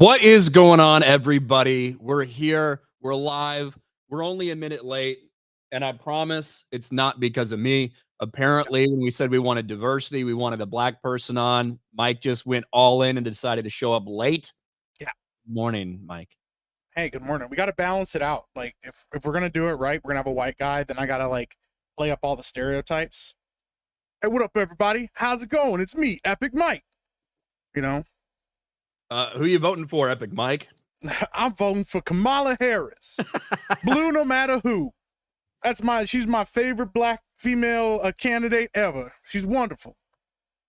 What is going on, everybody? We're here. We're live. We're only a minute late. And I promise it's not because of me. Apparently, when we said we wanted diversity, we wanted a black person on, Mike just went all in and decided to show up late. Yeah. Morning, Mike. Hey, good morning. We got to balance it out. Like, if we're going to do it right, we're going to have a white guy, then I got to, like, play up all the stereotypes. Hey, what up, everybody? How's it going? It's me, Epic Mike. You know? Who you voting for, Epic Mike? I'm voting for Kamala Harris. Blue no matter who. She's my favorite black female candidate ever. She's wonderful.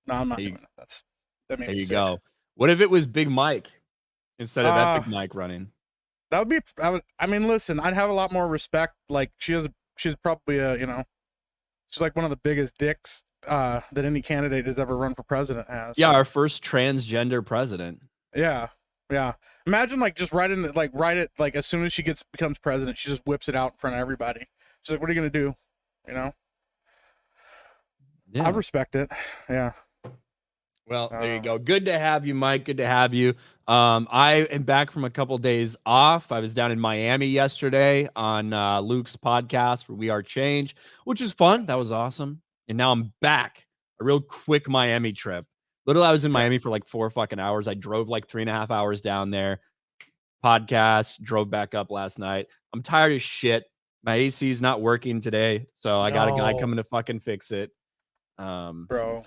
No, I'm not doing it. That made me sick. Go. What if it was Big Mike instead of Epic Mike running? That would be, I mean, listen, I'd have a lot more respect. Like, she's probably she's like one of the biggest dicks that any candidate has ever run for president has. Yeah, our first transgender president. Yeah. Imagine just write it as soon as she becomes president, she just whips it out in front of everybody. She's like, "What are you gonna do?" You know. Yeah. I respect it. Yeah. Well, there you go. Good to have you, Mike. Good to have you. I am back from a couple days off. I was down in Miami yesterday on Luke's podcast for We Are Change, which is fun. That was awesome. And now I'm back. A real quick Miami trip. Literally, I was in Miami for like 4 fucking hours. I drove like 3.5 hours down there. Podcast, drove back up last night. I'm tired as shit. My AC is not working today, so I got a guy coming to fucking fix it. Bro,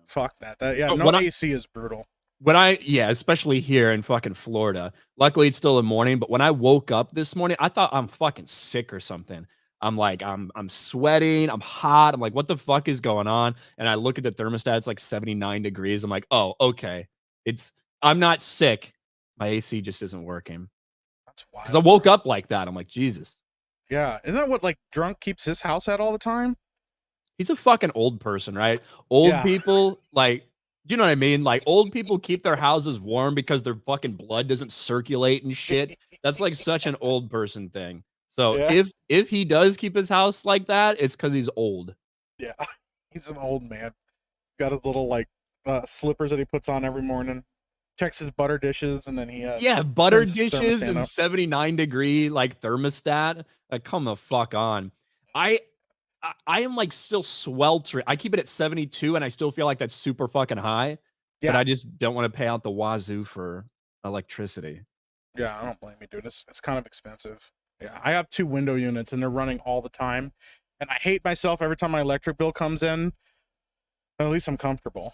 fuck that. No AC is brutal. Especially here in fucking Florida. Luckily, it's still the morning, but when I woke up this morning, I thought I'm fucking sick or something. I'm like, I'm sweating, I'm hot. I'm like, what the fuck is going on? And I look at the thermostat, it's like 79 degrees. I'm like, oh, okay. I'm not sick. My AC just isn't working. That's wild. Because I woke up like that. I'm like, Jesus. Yeah. Isn't that what drunk keeps his house at all the time? He's a fucking old person, right? Old people, you know what I mean? Like, old people keep their houses warm because their fucking blood doesn't circulate and shit. That's like such an old person thing. So if he does keep his house like that, it's because he's old. Yeah, he's an old man. He's got his little slippers that he puts on every morning. Checks his butter dishes, and then he butter dishes and 79 degree thermostat. Come the fuck on. I am still sweltering. I keep it at 72, and I still feel like that's super fucking high. Yeah. But I just don't want to pay out the wazoo for electricity. Yeah, I don't blame you, dude. It's kind of expensive. Yeah, I have 2 window units, and they're running all the time. And I hate myself every time my electric bill comes in. But at least I'm comfortable.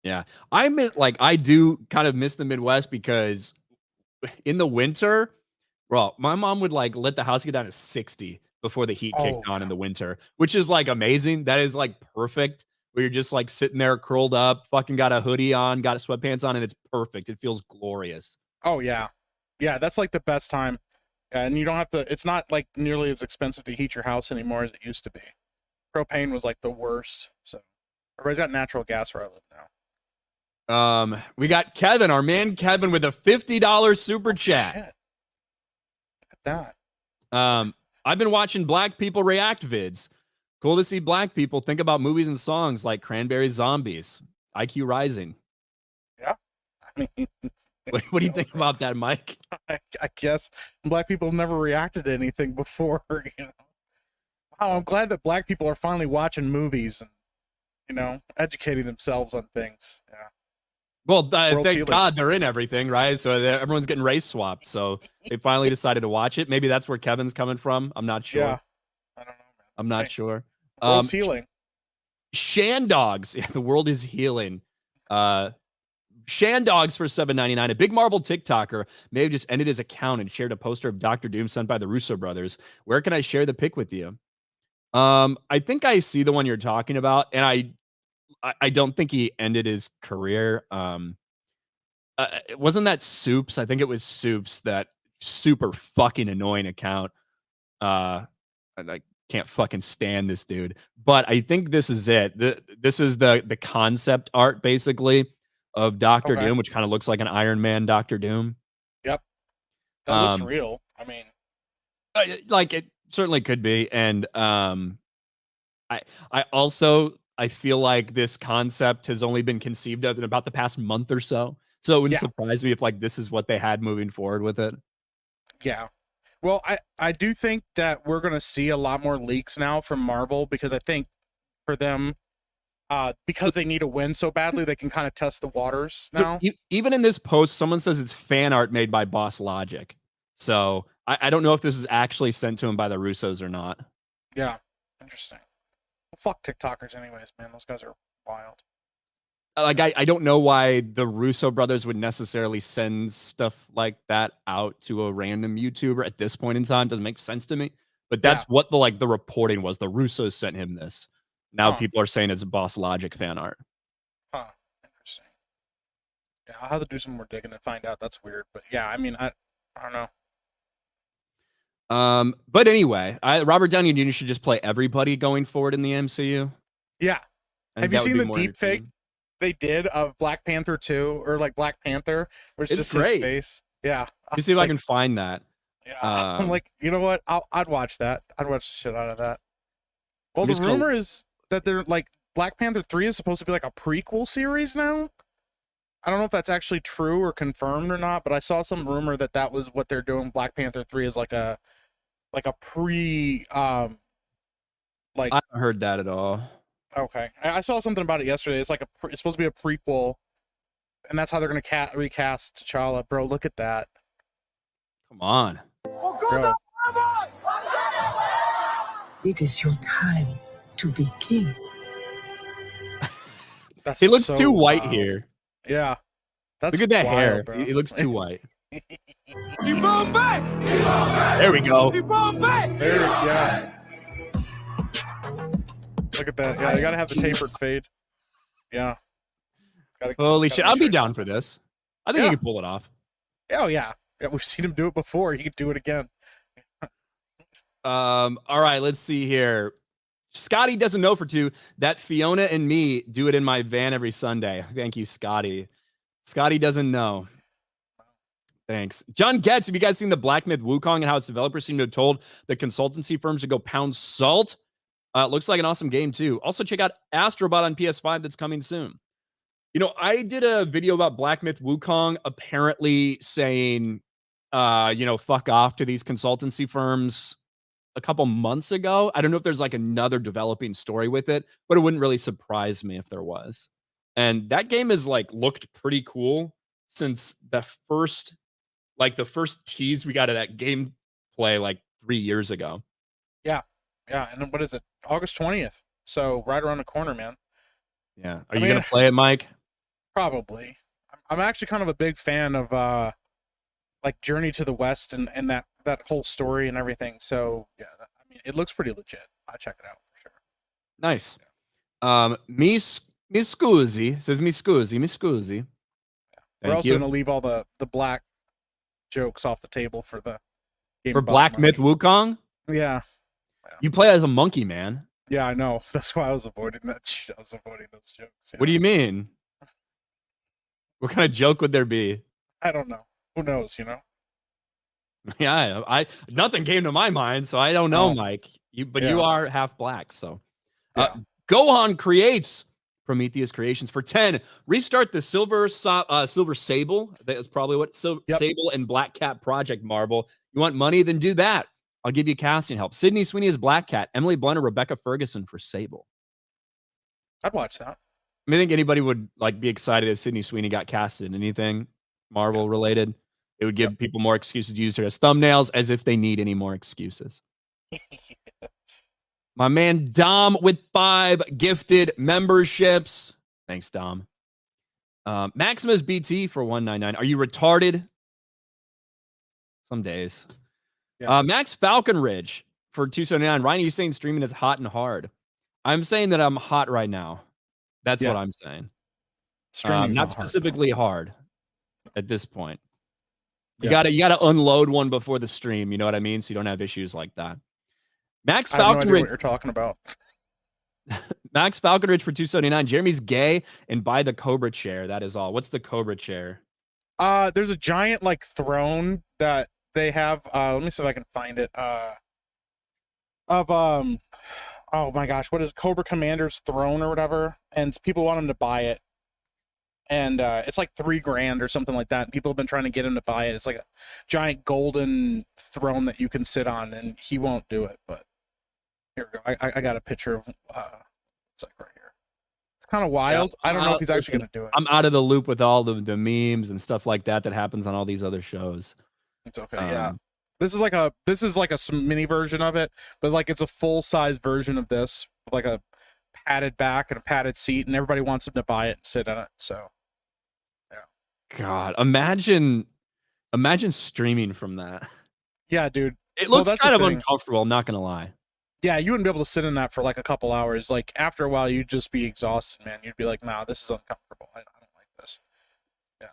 Yeah, I do kind of miss the Midwest because in the winter, well, my mom would let the house get down to 60 before the heat kicked on in the winter, which is amazing. That is perfect. Where you're just sitting there curled up, fucking got a hoodie on, got sweatpants on, and it's perfect. It feels glorious. Oh yeah, that's the best time. And you don't have to. It's not nearly as expensive to heat your house anymore as it used to be. Propane was the worst. So everybody's got natural gas where I live now. We got Kevin, our man Kevin, with a $50 super chat. Shit. Look at that. I've been watching black people react vids. Cool to see black people think about movies and songs like Cranberry Zombies, IQ Rising. Yeah. I mean, what do you think about that, Mike? I guess black people have never reacted to anything before, Wow, I'm glad that black people are finally watching movies and, educating themselves on things. Yeah. Well, thank God they're in everything, right? So everyone's getting race swapped. So they finally decided to watch it. Maybe that's where Kevin's coming from. I'm not sure. Yeah. I don't know, man. I'm not sure. World's healing. Shandogs. Yeah, the world is healing. Shandogs for $7.99. A big Marvel TikToker may have just ended his account and shared a poster of Doctor Doom sent by the Russo brothers. Where can I share the pic with you? I think I see the one you're talking about, and I don't think he ended his career. Wasn't that Soups? I think it was Soups, that super fucking annoying account. I can't fucking stand this dude. But I think this is it. This is the concept art, basically, of Doctor Doom, which kind of looks like an Iron Man Doctor Doom. Yep. That looks real. I mean, it certainly could be. And I also feel like this concept has only been conceived of in about the past month or so. So it wouldn't Yeah. surprise me if like this is what they had moving forward with it. Yeah. Well, I do think that we're going to see a lot more leaks now from Marvel, because I think for them, because they need a win so badly, they can kind of test the waters So now. even in this post, someone says it's fan art made by Boss Logic. So I don't know if this is actually sent to him by the Russos or not. Yeah. Interesting. Well, fuck TikTokers anyways, man. Those guys are wild. Like I don't know why the Russo brothers would necessarily send stuff like that out to a random YouTuber at this point in time. Doesn't make sense to me. But that's what the reporting was. The Russos sent him this. Now people are saying it's Boss Logic fan art. Huh. Interesting. Yeah, I'll have to do some more digging to find out. That's weird. But yeah, I mean, I don't know. But anyway, Robert Downey Jr. should just play everybody going forward in the MCU. Yeah. Have you seen the deep fake they did of Black Panther 2, or like Black Panther, where it's just great. his face? Yeah. You see if I can find that. Yeah. I'm like, you know what? I'd watch that. I'd watch the shit out of that. Well, the rumor is that they're like Black Panther 3 is supposed to be like a prequel series now. I don't know if that's actually true or confirmed or not, but I saw some rumor that that was what they're doing. Black Panther 3 is like a pre like I haven't heard that at all. Okay, I saw something about it yesterday. It's like it's supposed to be a prequel, and that's how they're gonna recast T'Challa. Bro, look at that. Come on. Bro. It is your time to be king. He looks so too white here. Yeah. Look at that hair. Bro. He looks too white. There we go. Yeah. Look at that. Yeah, you gotta have the tapered fade. Yeah. Holy shit. I'll be down for this. I think he can pull it off. Oh, yeah. Yeah, we've seen him do it before. He could do it again. All right, let's see here. Scotty doesn't know for two that Fiona and me do it in my van every Sunday. Thank you, Scotty. Scotty doesn't know. Thanks. John Getz, have you guys seen the Black Myth Wukong and how its developers seem to have told the consultancy firms to go pound salt? Looks like an awesome game, too. Also, check out Astrobot on PS5 that's coming soon. You know, I did a video about Black Myth Wukong apparently saying, fuck off to these consultancy firms a couple months ago. I don't know if there's like another developing story with it, but it wouldn't really surprise me if there was. And that game has like looked pretty cool since the first tease we got of that gameplay like 3 years ago. Yeah. Yeah. And what is it? August 20th. So right around the corner, man. Yeah. Are you going to play it, Mike? Probably. I'm actually kind of a big fan of like Journey to the West and that whole story and everything. So yeah, I mean, it looks pretty legit. I'll check it out for sure. Nice. Mi scusi says mi scusi. Yeah. We're also gonna leave all the black jokes off the table for the game for Black Myth Wukong. Yeah. You play as a monkey, man. Yeah, I know. That's why I was avoiding that. I was avoiding those jokes. Yeah. What do you mean? What kind of joke would there be? I don't know. Who knows? You know. Yeah, nothing came to my mind, so I don't know, Mike. You are half black, so. Gohan creates Prometheus Creations for 10. Restart the Silver Sable. That's probably what Sable and Black Cat Project Marvel. You want money? Then do that. I'll give you casting help. Sydney Sweeney is Black Cat. Emily Blunt or Rebecca Ferguson for Sable. I'd watch that. I think anybody would like be excited if Sydney Sweeney got casted in anything Marvel related. It would give people more excuses to use her as thumbnails, as if they need any more excuses. My man Dom with 5 gifted memberships. Thanks, Dom. Maximus BT for $1.99. Are you retarded? Some days. Yeah. Max Falconridge for $2.79. Ryan, are you saying streaming is hot and hard? I'm saying that I'm hot right now. That's what I'm saying. Streaming not specifically hard at this point. You gotta unload one before the stream. You know what I mean? So you don't have issues like that. Max Falconridge. I have no idea what you're talking about. Max Falconridge for $2.79. Jeremy's gay and buy the Cobra chair. That is all. What's the Cobra chair? There's a giant like throne that they have. Let me see if I can find it. Oh my gosh, what is Cobra Commander's throne or whatever? And people want him to buy it. and it's like $3,000 or something like that. And people have been trying to get him to buy it. It's like a giant golden throne that you can sit on, and he won't do it. But here we go. I got a picture of it's like right here. It's kind of wild. Yeah, I don't know if he's actually going to do it. I'm out of the loop with all the memes and stuff like that happens on all these other shows. It's okay. Yeah. This is like a mini version of it, but like it's a full size version of this, with like a padded back and a padded seat, and everybody wants him to buy it and sit in it. So, yeah. God, imagine streaming from that. Yeah, dude. It looks kind of uncomfortable. I'm not gonna lie. Yeah, you wouldn't be able to sit in that for like a couple hours. Like after a while, you'd just be exhausted, man. You'd be like, "Nah, this is uncomfortable. I don't like this." Yeah.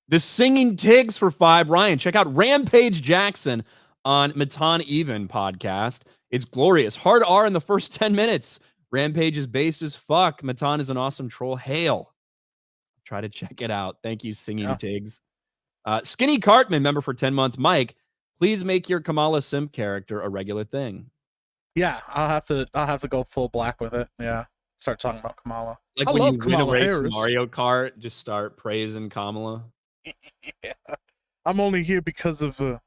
The Singing Tigs for 5. Ryan, check out Rampage Jackson on Matan Even podcast. It's glorious. Hard R in the first 10 minutes. Rampage is based as fuck. Matan is an awesome troll. Hail. Try to check it out. Thank you, Singing Tigs. Skinny Cartman, member for 10 months. Mike, please make your Kamala Simp character a regular thing. Yeah, I'll have to go full black with it. Yeah. Start talking about Kamala. Like I when love you Kamala win a race in Harris. Mario Kart, just start praising Kamala. Yeah. I'm only here because of the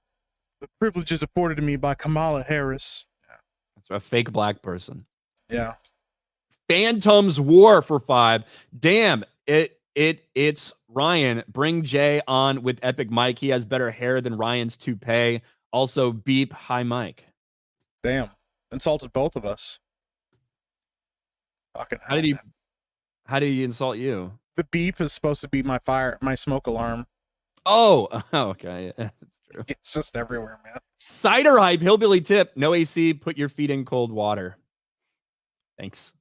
privileges afforded to me by Kamala Harris. Yeah. That's a fake black person. Yeah. Phantom's War for 5. Damn, it's Ryan. Bring Jay on with Epic Mike. He has better hair than Ryan's toupee. Also, beep. Hi, Mike. Damn. Insulted both of us. Fucking hell, how did he insult you? The beep is supposed to be my smoke alarm. Oh, okay. Yeah, that's true. It's just everywhere, man. Cider Hype, Hillbilly Tip. No AC, put your feet in cold water. Thanks.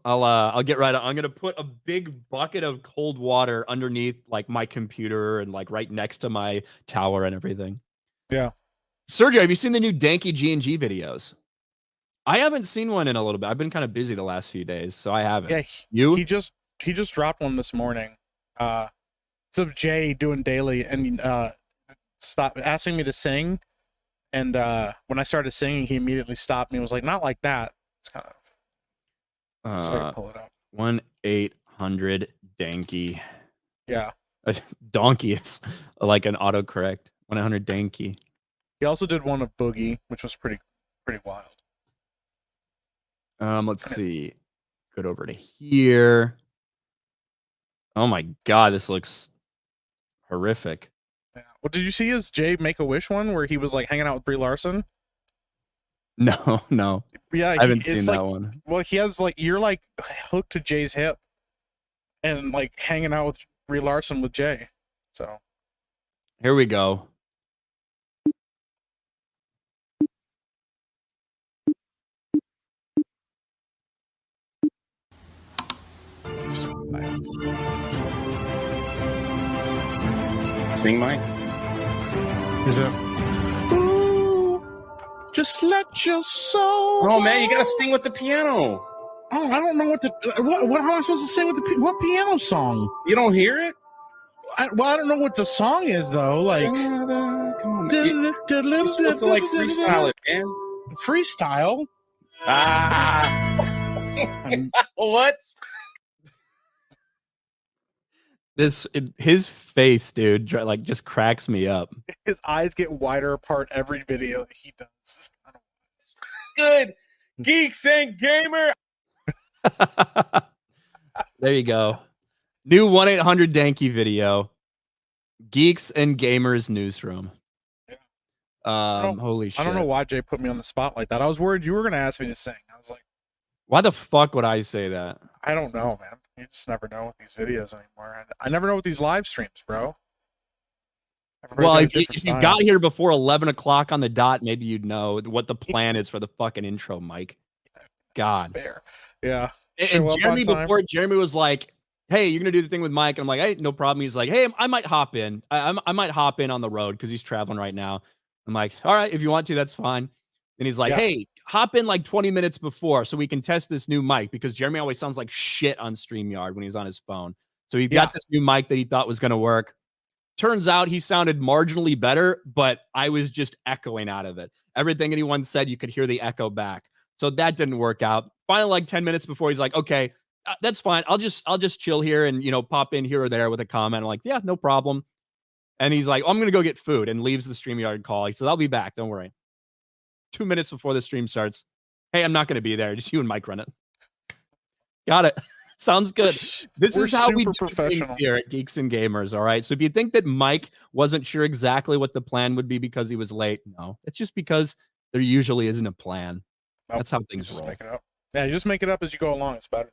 I'll get right on. I'm gonna put a big bucket of cold water underneath like my computer and like right next to my tower and everything. Yeah. Sergio, have you seen the new Danky G&G videos? I haven't seen one in a little bit. I've been kind of busy the last few days, so I haven't. Yeah, you? He just dropped one this morning. It's of Jay doing daily and stop asking me to sing. And when I started singing, he immediately stopped me and was like, "Not like that." It's kind of pull it up. 1-800 Danky. Yeah. Donkey is like an autocorrect. 1-800 Danky. He also did one of Boogie, which was pretty wild. Let's see. Go over to here. Oh my god, this looks horrific. Yeah. Well, did you see his Jay Make-A-Wish one where he was like hanging out with Brie Larson? No. Yeah, I haven't seen that one. Well, he has like you're like hooked to Jay's hip, and like hanging out with Brie Larson with Jay. So here we go. Sing, Mike. Is it? Just let your soul. Oh man, you gotta sing with the piano. Oh, I don't know what how am I supposed to sing with what piano song? You don't hear it? I don't know what the song is though. Like, come on, man. You're supposed to like freestyle it, man. Freestyle? What? His face, dude, like just cracks me up. His eyes get wider apart every video that he does. Good. Geeks and Gamer. There you go. New 1-800 Danky video. Geeks and Gamers newsroom. Holy shit. I don't know why Jay put me on the spot like that. I was worried you were gonna ask me to sing. I was like, why the fuck would I say that? I don't know, man. You just never know with these videos anymore. I never know with these live streams, bro. Well, if you got here before 11 o'clock on the dot, maybe you'd know what the plan is for the fucking intro, Mike. God. Fair. Yeah. And Jeremy was like, hey, you're going to do the thing with Mike. And I'm like, hey, no problem. He's like, hey, I might hop in. I might hop in on the road because he's traveling right now. I'm like, all right, if you want to, that's fine. And he's like, hey, hop in like 20 minutes before so we can test this new mic because Jeremy always sounds like shit on StreamYard when he's on his phone. So he got this new mic that he thought was going to work. Turns out he sounded marginally better, but I was just echoing out of it. Everything anyone said, you could hear the echo back. So that didn't work out. finally, like 10 minutes before, he's like, okay, that's fine. I'll just chill here and, pop in here or there with a comment. I'm like, yeah, no problem. And he's like, I'm going to go get food, and leaves the StreamYard call. He says, I'll be back. Don't worry. 2 minutes before the stream starts. Hey, I'm not going to be there. Just you and Mike run it. Got it. Sounds good. This is how we do things here at Geeks and Gamers, all right? So if you think that Mike wasn't sure exactly what the plan would be because he was late, no. It's just because there usually isn't a plan. Nope. That's how things just roll. Make it up. Yeah, you just make it up as you go along. It's better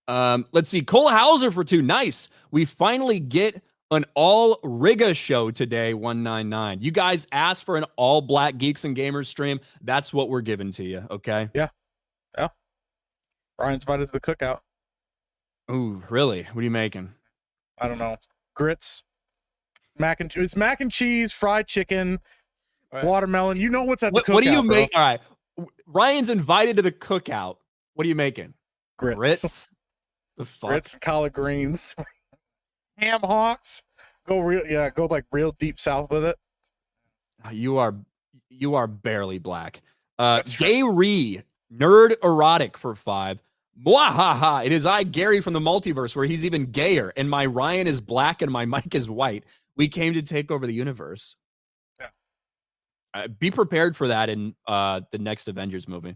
that way. Let's see. Cole Hauser for 2. Nice. We finally get an all Riga show today, 199. You guys asked for an all black Geeks and Gamers stream. That's what we're giving to you, okay? Yeah. Yeah. Ryan's invited to the cookout. Ooh, really? What are you making? I don't know. Grits, mac and cheese, fried chicken, watermelon. You know what's at the cookout. What do you make? All right. Ryan's invited to the cookout. What are you making? Grits? The fuck? Grits and collard greens. Ham hocks. Go real deep south with it. You are barely black. Gary, nerd erotic for 5. Mwahaha. It is I, Gary from the multiverse, where he's even gayer, and my Ryan is black and my Mike is white. We came to take over the universe. Yeah. Be prepared for that in the next Avengers movie.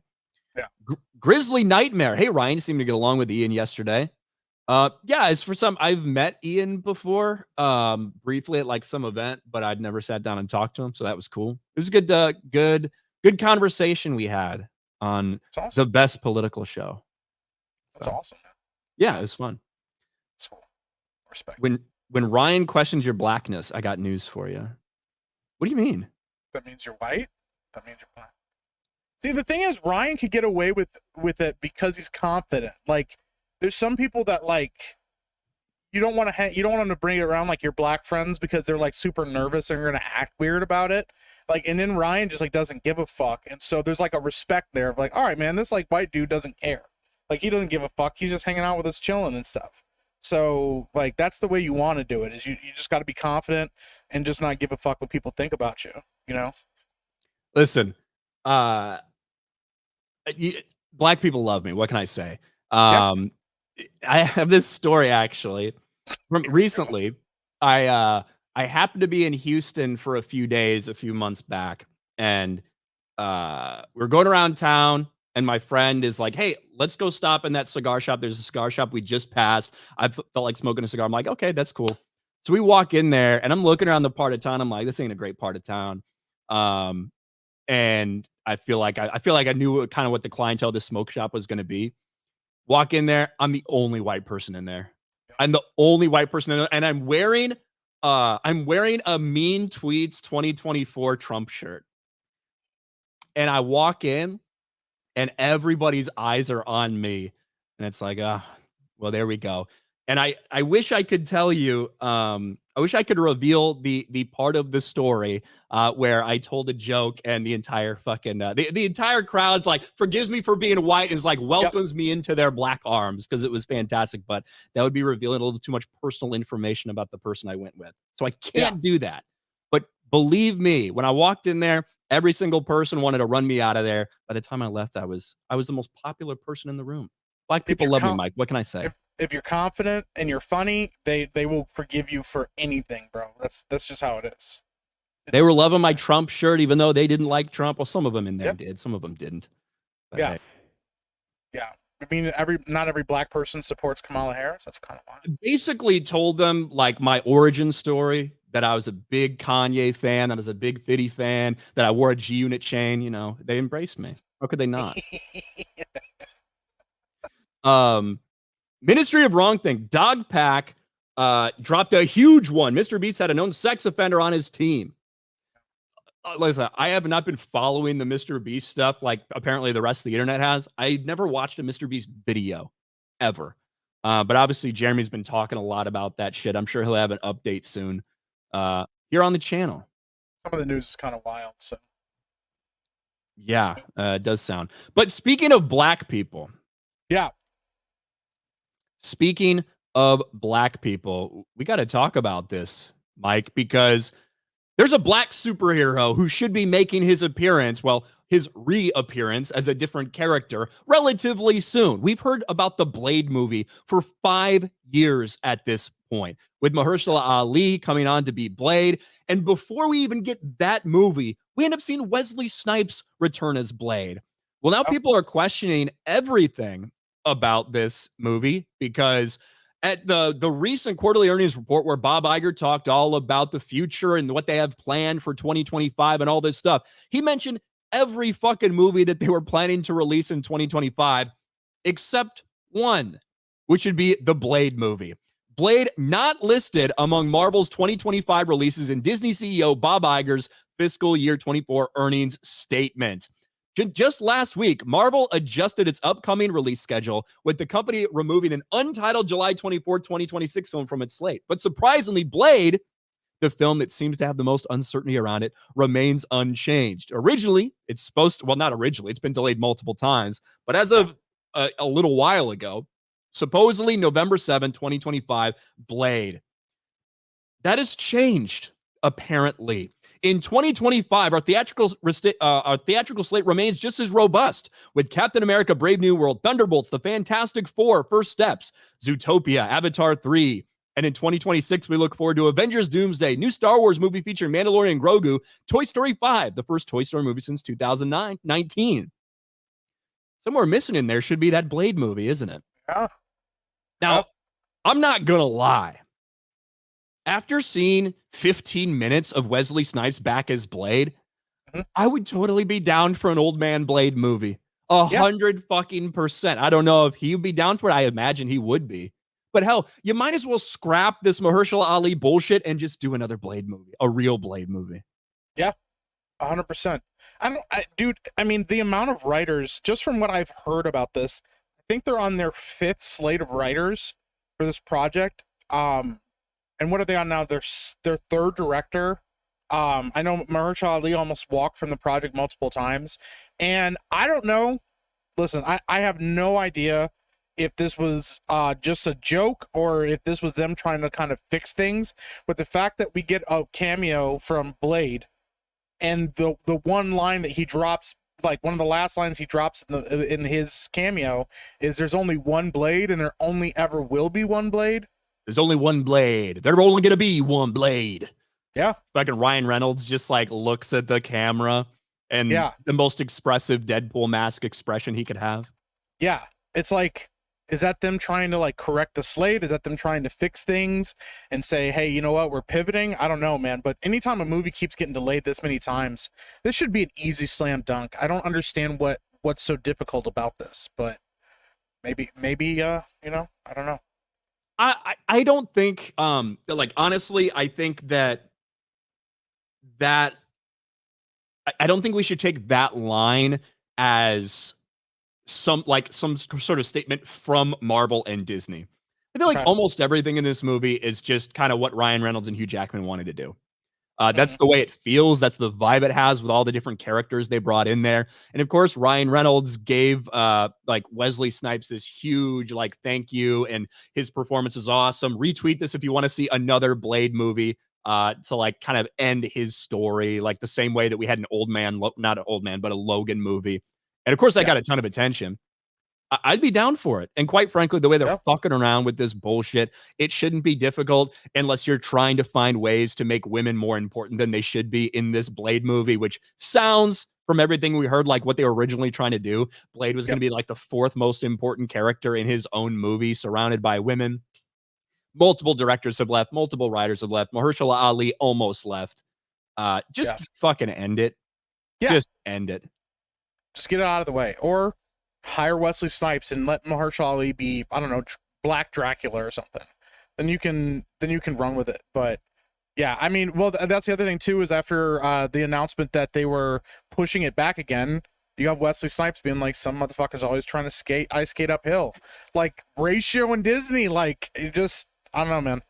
Yeah. Grizzly Nightmare. Hey, Ryan, you seemed to get along with Ian yesterday. Yeah, as for some, I've met Ian before, briefly at like some event, but I'd never sat down and talked to him, so that was cool. It was a good conversation we had on the best political show. That's awesome, man. Yeah, it was fun. That's cool. Respect. When Ryan questions your blackness, I got news for you. What do you mean? That means you're white? That means you're black. See, the thing is, Ryan could get away with it because he's confident. Like, there's some people that like you don't want them to bring it around like your black friends because they're like super nervous and are gonna act weird about it. Like, and then Ryan just like doesn't give a fuck, and so there's like a respect there of like, all right, man, this like white dude doesn't care. Like, he doesn't give a fuck. He's just hanging out with us, chilling and stuff. So like that's the way you want to do it. Is you just got to be confident and just not give a fuck what people think about you. You know. Listen, black people love me. What can I say? I have this story actually from recently. I happened to be in Houston for a few days, a few months back, and we're going around town, and my friend is like, hey, let's go stop in that cigar shop. There's a cigar shop we just passed. I felt like smoking a cigar. I'm like, okay, that's cool. So we walk in there, and I'm looking around the part of town. I'm like, this ain't a great part of town. And I feel like I knew kind of what the clientele of the smoke shop was going to be. Walk in there. I'm the only white person in there. I'm the only white person in there, and I'm wearing a Mean Tweets 2024 Trump shirt. And I walk in, and everybody's eyes are on me, and it's like, well, there we go. And I wish I could tell you, I wish I could reveal the part of the story where I told a joke and the entire fucking the entire crowd's like forgives me for being white, is like welcomes me into their black arms, because it was fantastic. But that would be revealing a little too much personal information about the person I went with, so I can't do that. But believe me, when I walked in there, every single person wanted to run me out of there. By the time I left, I was the most popular person in the room. Black people love me, Mike. What can I say? If you're confident and you're funny, they will forgive you for anything, bro. That's just how it is. They were loving my Trump shirt, even though they didn't like Trump. Well, some of them in there did. Some of them didn't. But yeah. I mean, not every black person supports Kamala Harris. That's kind of why. I basically told them like my origin story, that I was a big Kanye fan, that I was a big 50 fan, that I wore a G-Unit chain. You know, they embraced me. How could they not? Ministry of Wrong Thing. Dog Pack dropped a huge one. Mr. Beats had a known sex offender on his team. Listen, I have not been following the Mr. Beast stuff like apparently the rest of the internet has. I never watched a Mr. Beast video, ever. But obviously, Jeremy's been talking a lot about that shit. I'm sure he'll have an update soon here on the channel. Some of the news is kind of wild, so. Yeah, it does sound. But speaking of black people. Yeah. Speaking of black people, we got to talk about this, Mike, because there's a black superhero who should be making his appearance. Well, his reappearance as a different character relatively soon. We've heard about the Blade movie for 5 years at this point, with Mahershala Ali coming on to be Blade. And before we even get that movie, we end up seeing Wesley Snipes return as Blade. Well, now people are questioning everything about this movie because at the recent quarterly earnings report where Bob Iger talked all about the future and what they have planned for 2025 and all this stuff, he mentioned every fucking movie that they were planning to release in 2025 except one, which would be the Blade movie. Blade not listed among Marvel's 2025 releases in Disney CEO Bob Iger's fiscal year 24 earnings statement. Just last week, Marvel adjusted its upcoming release schedule, with the company removing an untitled July 24, 2026 film from its slate. But surprisingly, Blade, the film that seems to have the most uncertainty around it, remains unchanged. Originally, it's supposed to, well, not originally, it's been delayed multiple times, but as of a little while ago, supposedly November 7, 2025, Blade. That has changed, apparently. In 2025, our theatrical slate remains just as robust, with Captain America: Brave New World, Thunderbolts, The Fantastic Four, First Steps, Zootopia, Avatar 3. And in 2026, we look forward to Avengers: Doomsday, new Star Wars movie featuring Mandalorian and Grogu, Toy Story 5, the first Toy Story movie since 2019. Somewhere missing in there should be that Blade movie, isn't it? Yeah. Now, I'm not going to lie. After seeing 15 minutes of Wesley Snipes back as Blade, I would totally be down for an old man Blade movie. 100%. I don't know if he would be down for it. I imagine he would be. But hell, you might as well scrap this Mahershala Ali bullshit and just do another Blade movie, a real Blade movie. Yeah, 100%. Dude, I mean, the amount of writers, just from what I've heard about this, I think they're on their 5th slate of writers for this project. And what are they on now? Their 3rd director. I know Mahershala Ali almost walked from the project multiple times. And I don't know. Listen, I have no idea if this was just a joke or if this was them trying to kind of fix things. But the fact that we get a cameo from Blade and the one line that he drops, like one of the last lines he drops in his cameo, is there's only one Blade and there only ever will be one Blade. There's only one Blade. There's only going to be one Blade. Yeah. Fucking Ryan Reynolds just like looks at the camera and the most expressive Deadpool mask expression he could have. Yeah. It's like, is that them trying to like correct the slate? Is that them trying to fix things and say, hey, you know what? We're pivoting. I don't know, man. But anytime a movie keeps getting delayed this many times, this should be an easy slam dunk. I don't understand what's so difficult about this, but maybe, you know, I don't know. I don't think, like, honestly, I think that I don't think we should take that line as some sort of statement from Marvel and Disney. I feel like almost everything in this movie is just kind of what Ryan Reynolds and Hugh Jackman wanted to do. That's the way it feels. That's the vibe it has with all the different characters they brought in there. And of course, Ryan Reynolds gave like Wesley Snipes this huge like thank you, and his performance is awesome. Retweet this if you want to see another Blade movie to like kind of end his story, like the same way that we had an old man, not an old man, but a Logan movie. And of course, that got a ton of attention. I'd be down for it. And quite frankly, the way they're fucking around with this bullshit, it shouldn't be difficult unless you're trying to find ways to make women more important than they should be in this Blade movie, which sounds, from everything we heard, like what they were originally trying to do. Blade was going to be like the 4th most important character in his own movie, surrounded by women. Multiple directors have left. Multiple writers have left. Mahershala Ali almost left. Just fucking end it. Yeah. Just end it. Just get it out of the way. Or hire Wesley Snipes and let Mahershala Ali be, I don't know, Black Dracula or something. Then you can run with it. But yeah, I mean, well, that's the other thing too, is after the announcement that they were pushing it back again, you have Wesley Snipes being like, some motherfuckers always trying to ice skate uphill. Like Ratio and Disney, like, it just, I don't know, man.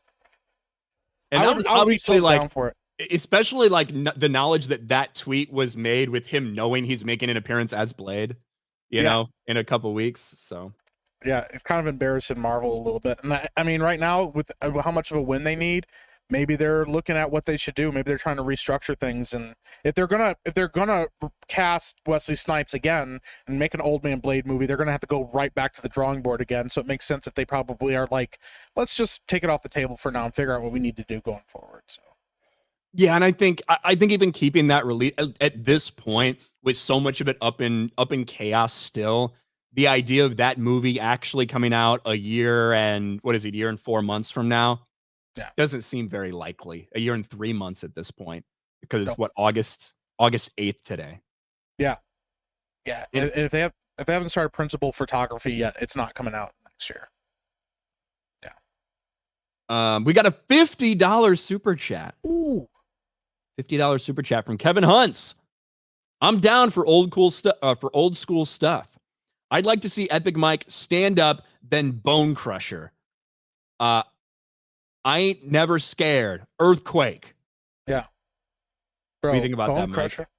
And that was obviously like, down for it. Especially like the knowledge that tweet was made with him knowing he's making an appearance as Blade, you know, in a couple weeks. So yeah, it's kind of embarrassing Marvel a little bit. And I mean, right now with how much of a win they need, maybe they're looking at what they should do. Maybe they're trying to restructure things. And if they're gonna cast Wesley Snipes again and make an Old Man Blade movie, they're gonna have to go right back to the drawing board again. So it makes sense that they probably are like, let's just take it off the table for now and figure out what we need to do going forward. So. Yeah, and I think even keeping that release at this point, with so much of it up in chaos still, the idea of that movie actually coming out a year and 4 months from now, doesn't seem very likely. A year and 3 months at this point, because it's August 8th today. Yeah. And if they haven't started principal photography yet, it's not coming out next year. Yeah. We got a $50 super chat. Ooh. $50 super chat from Kevin Hunts. I'm down for old school stuff. I'd like to see Epic Mike stand up, then Bone Crusher. I ain't never scared. Earthquake. Yeah. Bro, what do you think about that, Crusher?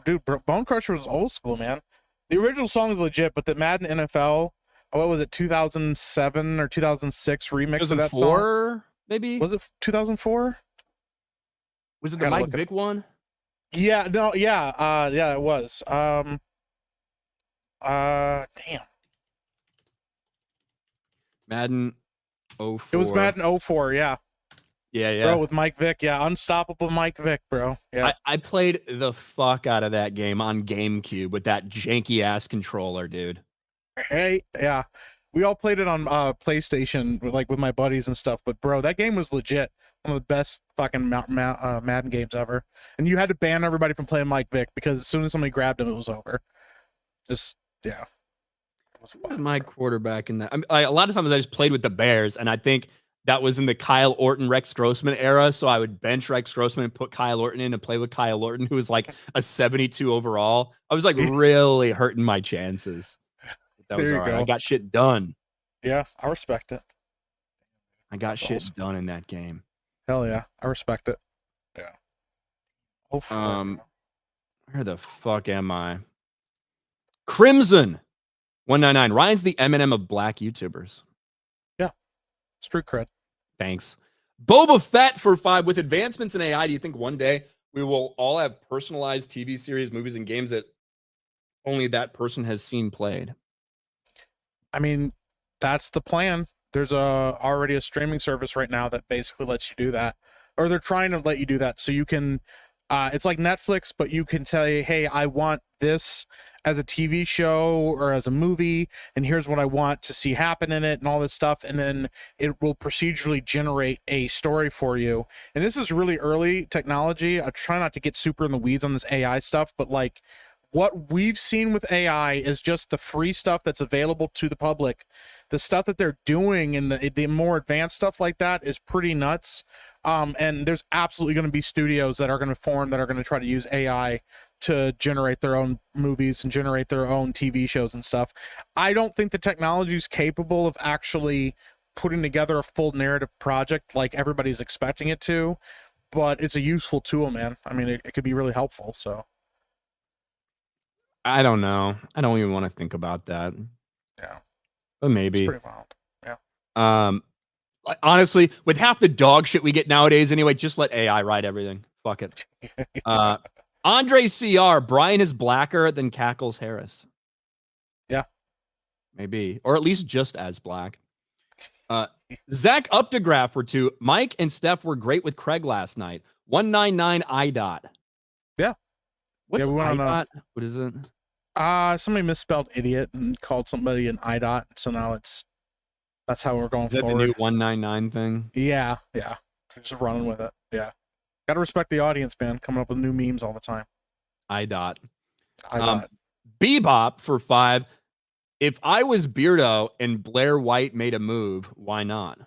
Dude, Bone Crusher was old school, man. The original song is legit, but the Madden NFL, what was it, 2007 or 2006 remix of that song? Maybe? Was it 2004? Was it the Mike Vick one? Yeah, no, yeah, it was. Damn. Madden 04. It was Madden 04, yeah. Yeah. Bro, with Mike Vick, yeah. Unstoppable Mike Vick, bro. Yeah. I played the fuck out of that game on GameCube with that janky ass controller, dude. Hey, yeah. We all played it on PlayStation, like with my buddies and stuff. But bro, that game was legit. One of the best fucking Madden games ever. And you had to ban everybody from playing Mike Vick because as soon as somebody grabbed him, it was over. Just, yeah. Who was my quarterback in that? A lot of times I just played with the Bears, and I think that was in the Kyle Orton, Rex Grossman era. So I would bench Rex Grossman and put Kyle Orton in and play with Kyle Orton, who was like a 72 overall. I was like really hurting my chances. That was all right. I got shit done. Yeah, I respect it. I got shit done in that game. Hell yeah, I respect it. Yeah. Where the fuck am I? Crimson 199. Ryan's the Eminem of black YouTubers. Yeah. Street cred. Thanks. Boba Fett for 5. With advancements in AI, do you think one day we will all have personalized TV series, movies, and games that only that person has seen played? I mean, that's the plan. There's already a streaming service right now that basically lets you do that, or they're trying to let you do that. So you can, it's like Netflix, but you can say, hey, I want this as a TV show or as a movie, and here's what I want to see happen in it and all this stuff. And then it will procedurally generate a story for you. And this is really early technology. I try not to get super in the weeds on this AI stuff, but like, what we've seen with AI is just the free stuff that's available to the public. The stuff that they're doing and the more advanced stuff like that is pretty nuts. And there's absolutely going to be studios that are going to form that are going to try to use AI to generate their own movies and generate their own TV shows and stuff. I don't think the technology is capable of actually putting together a full narrative project like everybody's expecting it to, but it's a useful tool, man. I mean, it could be really helpful, so. I don't know. I don't even want to think about that. Yeah. But maybe. It's pretty wild. Yeah. Honestly, with half the dog shit we get nowadays anyway, just let AI write everything. Fuck it. Andre CR, Brian is blacker than Cackles Harris. Yeah. Maybe. Or at least just as black. Zach Updegraph for 2. Mike and Steph were great with Craig last night. 199 IDOT. Yeah. What's IDOT? What is it? Somebody misspelled idiot and called somebody an IDOT, so now that's how we're going forward. Is that the new 199 thing? Yeah. Just running with it. Yeah. Gotta respect the audience, man. Coming up with new memes all the time. IDOT. IDOT. Bebop for 5. If I was Beardo and Blair White made a move, why not?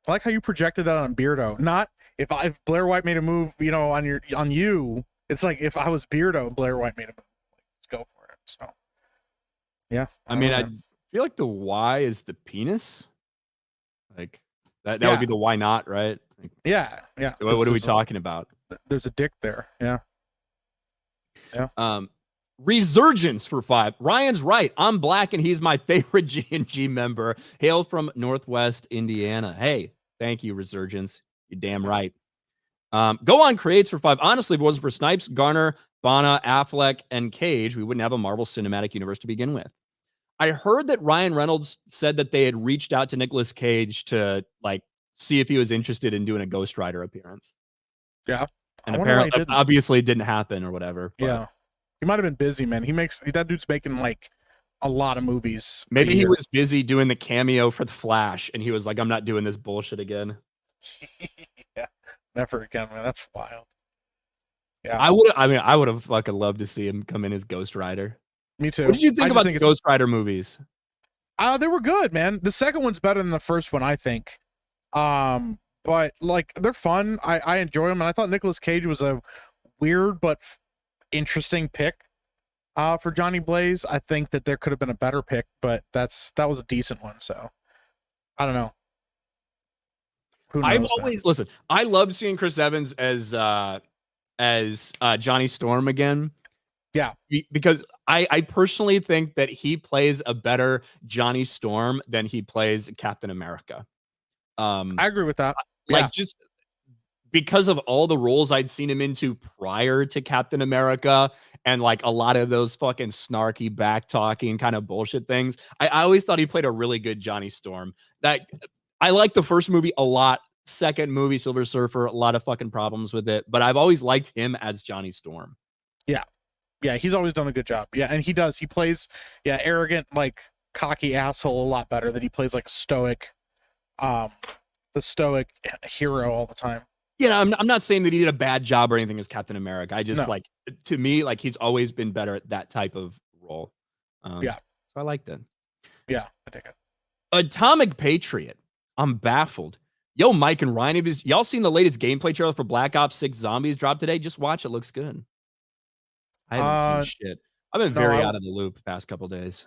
I like how you projected that on Beardo. Not if Blair White made a move, on you. It's like if I was Beardo and Blair White made a move, let's go for it. So, yeah. I feel like the Y is the penis. Like that would be the why not, right? Like, yeah. What are we talking about? There's a dick there. Yeah. Resurgence for 5. Ryan's right. I'm black and he's my favorite G&G member. Hail from Northwest Indiana. Hey, Thank you, Resurgence. You're damn right. Go on creates for 5. Honestly, if it wasn't for Snipes, Garner, Bana, Affleck, and Cage, we wouldn't have a Marvel Cinematic Universe to begin with. I heard that Ryan Reynolds said that they had reached out to Nicolas Cage to like see if he was interested in doing a Ghost Rider appearance. Yeah. And apparently, obviously, it didn't happen or whatever. But yeah. He might have been busy, man. That dude's making like a lot of movies. Maybe he was busy doing the cameo for the Flash, and he was like, "I'm not doing this bullshit again." Yeah, never again, man. That's wild. Yeah, I would have fucking loved to see him come in as Ghost Rider. Me too. What did you think about the Ghost Rider movies? They were good, man. The second one's better than the first one, I think. But like they're fun. I enjoy them, and I thought Nicolas Cage was a weird but interesting pick. For Johnny Blaze, I think that there could have been a better pick, but that was a decent one. So I don't know. I've always listen. I love seeing Chris Evans as Johnny Storm again. Yeah, because I personally think that he plays a better Johnny Storm than he plays Captain America. I agree with that. Like just because of all the roles I'd seen him into prior to Captain America and like a lot of those fucking snarky back talking kind of bullshit things. I always thought he played a really good Johnny Storm. That I like the first movie a lot. Second movie, Silver Surfer, a lot of fucking problems with it, but I've always liked him as Johnny Storm. Yeah. Yeah, he's always done a good job. Yeah, and he does. He plays arrogant, like cocky asshole a lot better than he plays like stoic the stoic hero all the time. Yeah, I'm not saying that he did a bad job or anything as Captain America. I just like, to me, like he's always been better at that type of role. So I liked it. Yeah, I dig it. Atomic Patriot. I'm baffled. Yo, Mike and Ryan, y'all seen the latest gameplay trailer for Black Ops 6 Zombies dropped today? Just watch it. Looks good. I haven't seen shit. I've been very out of the loop the past couple days.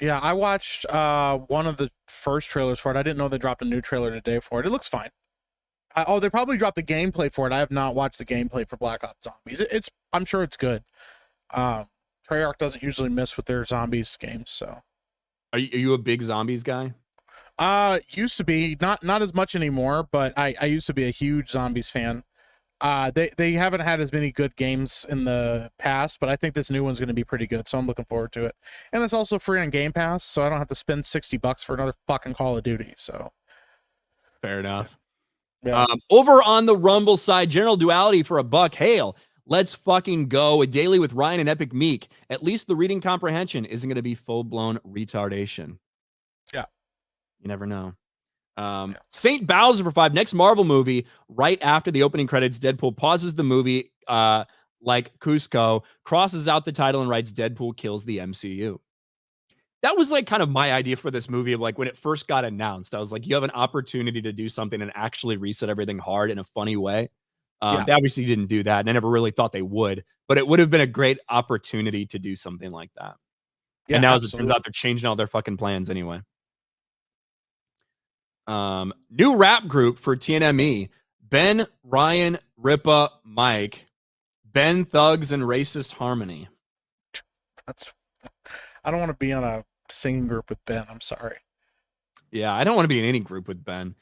Yeah, I watched one of the first trailers for it. I didn't know they dropped a new trailer today for it. It looks fine. They probably dropped the gameplay for it. I have not watched the gameplay for Black Ops Zombies. I'm sure it's good. Treyarch doesn't usually miss with their zombies games, so. Are you a big zombies guy? Used to be, not as much anymore, but I used to be a huge zombies fan. They haven't had as many good games in the past, but I think this new one's going to be pretty good, so I'm looking forward to it. And it's also free on Game Pass, so I don't have to spend $60 for another fucking Call of Duty. So fair enough. Yeah. Over on the Rumble side, General Duality for $1. Hail, let's fucking go. A daily with Ryan and Epic Meek. At least the reading comprehension isn't going to be full-blown retardation. Yeah. You never know. St. Bowser for 5. Next Marvel movie, right after the opening credits, Deadpool pauses the movie like Cusco, crosses out the title, and writes Deadpool kills the MCU. That was like kind of my idea for this movie. Like when it first got announced, I was like, you have an opportunity to do something and actually reset everything hard in a funny way. They obviously didn't do that, and I never really thought they would, but it would have been a great opportunity to do something like that. Yeah, and now, as it turns out, they're changing all their fucking plans anyway. New rap group for TNME: Ben, Ryan, Ripa, Mike, Ben Thugs and Racist Harmony. I don't want to be on a singing group with Ben. I'm sorry. Yeah, I don't want to be in any group with Ben.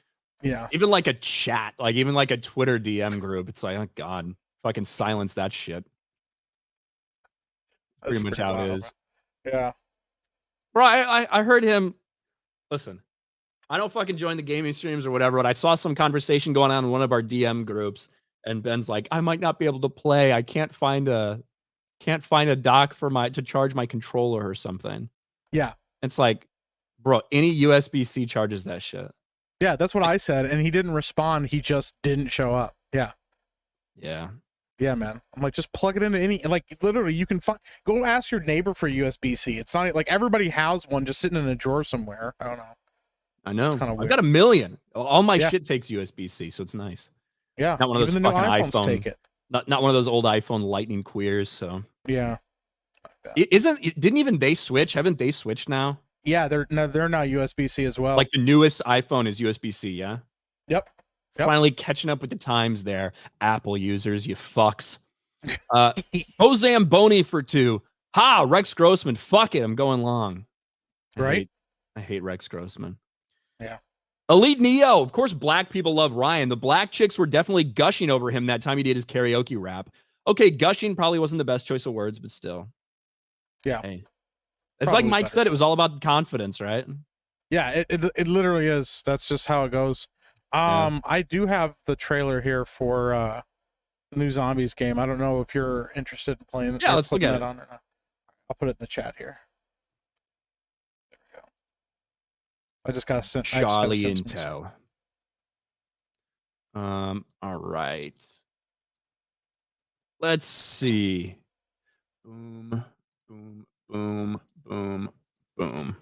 Yeah. Even like a chat, like even like a Twitter DM group. It's like, oh God, fucking silence that shit. That's pretty much how it is. Yeah. Bro, I heard him. Listen, I don't fucking join the gaming streams or whatever, but I saw some conversation going on in one of our DM groups, and Ben's like, I might not be able to play. I can't find a dock for to charge my controller or something. Yeah. It's like, bro, any USB-C charges that shit. Yeah, that's what I said, and he didn't respond. He just didn't show up. Yeah. Yeah. Yeah, man. I'm like, just plug it into any, like, literally, you can go ask your neighbor for USB-C. It's not like everybody has one just sitting in a drawer somewhere. I don't know. I know. It's kind of weird. I've got 1 million. All my shit takes USB-C, so it's nice. Yeah. Not one of those fucking iPhones. Take it. Not one of those old iPhone Lightning queers. So yeah. Didn't even they switch? Haven't they switched now? Yeah, they're now USB-C as well. Like the newest iPhone is USB-C. Yeah. Yep. Finally catching up with the times there, Apple users, you fucks. Zamboni for 2. Ha, Rex Grossman. Fuck it, I'm going long. Right. I hate Rex Grossman. Yeah. Elite Neo. Of course, black people love Ryan. The black chicks were definitely gushing over him that time he did his karaoke rap. Okay, gushing probably wasn't the best choice of words, but still. Yeah. Hey. It's like Mike said, it was all about confidence, right? Yeah, it literally is. That's just how it goes. I do have the trailer here for the new Zombies game. I don't know if you're interested in playing. Yeah, let's look at it. On or not. I'll put it in the chat here. There we go. I just got sent. Charlie in tow. All right. Let's see. Boom, boom, boom, boom, boom.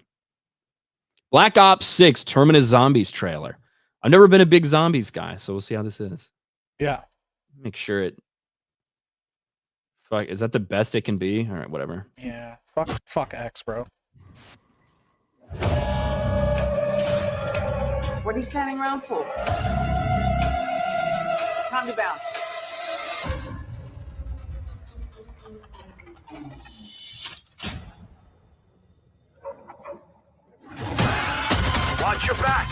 Black Ops 6 Terminus Zombies trailer. I've never been a big zombies guy, so we'll see how this is. Yeah. Make sure it. Fuck, is that the best it can be? All right, whatever. Yeah. Fuck X, bro. What are you standing around for? Time to bounce. Watch your back.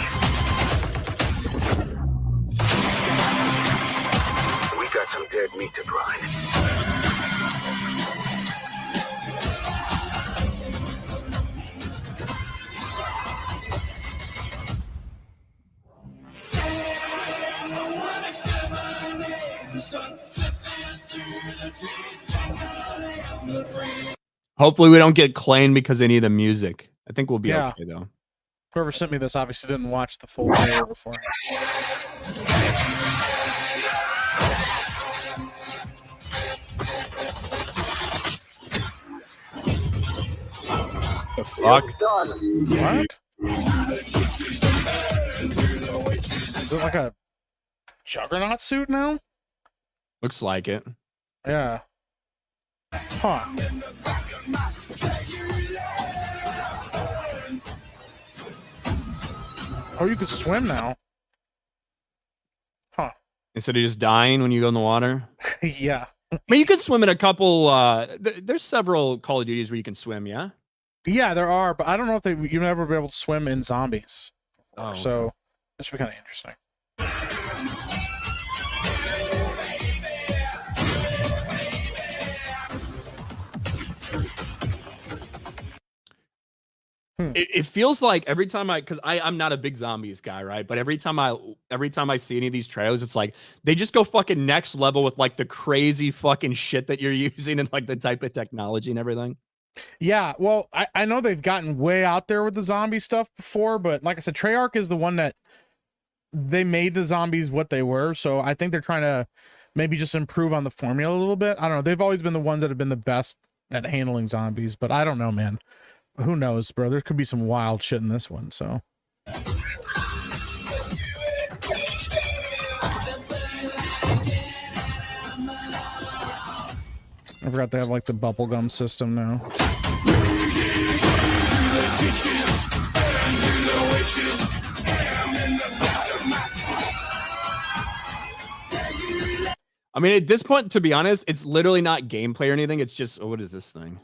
We got some dead meat to grind. Hopefully we don't get claimed because of any of the music. I think we'll be okay though. Whoever sent me this obviously didn't watch the full trailer before. The fuck? What? Is it like a Juggernaut suit now? Looks like it. Yeah. Huh. Oh, you could swim now. Huh. Instead of just dying when you go in the water. Yeah. I mean, you could swim in a couple. There's several Call of Duties where you can swim. Yeah. Yeah, there are, but I don't know if you'll never be able to swim in zombies. Oh, so okay. this should be kind of interesting. It feels like every time because I'm not a big zombies guy, right? But every time I see any of these trailers, it's like they just go fucking next level with like the crazy fucking shit that you're using and like the type of technology and everything. Yeah, well, I know they've gotten way out there with the zombie stuff before, but like I said, Treyarch is the one that they made the zombies what they were, so I think they're trying to maybe just improve on the formula a little bit. I don't know. They've always been the ones that have been the best at handling zombies, but I don't know, man. Who knows, bro? There could be some wild shit in this one, so. I forgot they have like the bubblegum system now. I mean, at this point, to be honest, it's literally not gameplay or anything. It's just, oh, what is this thing?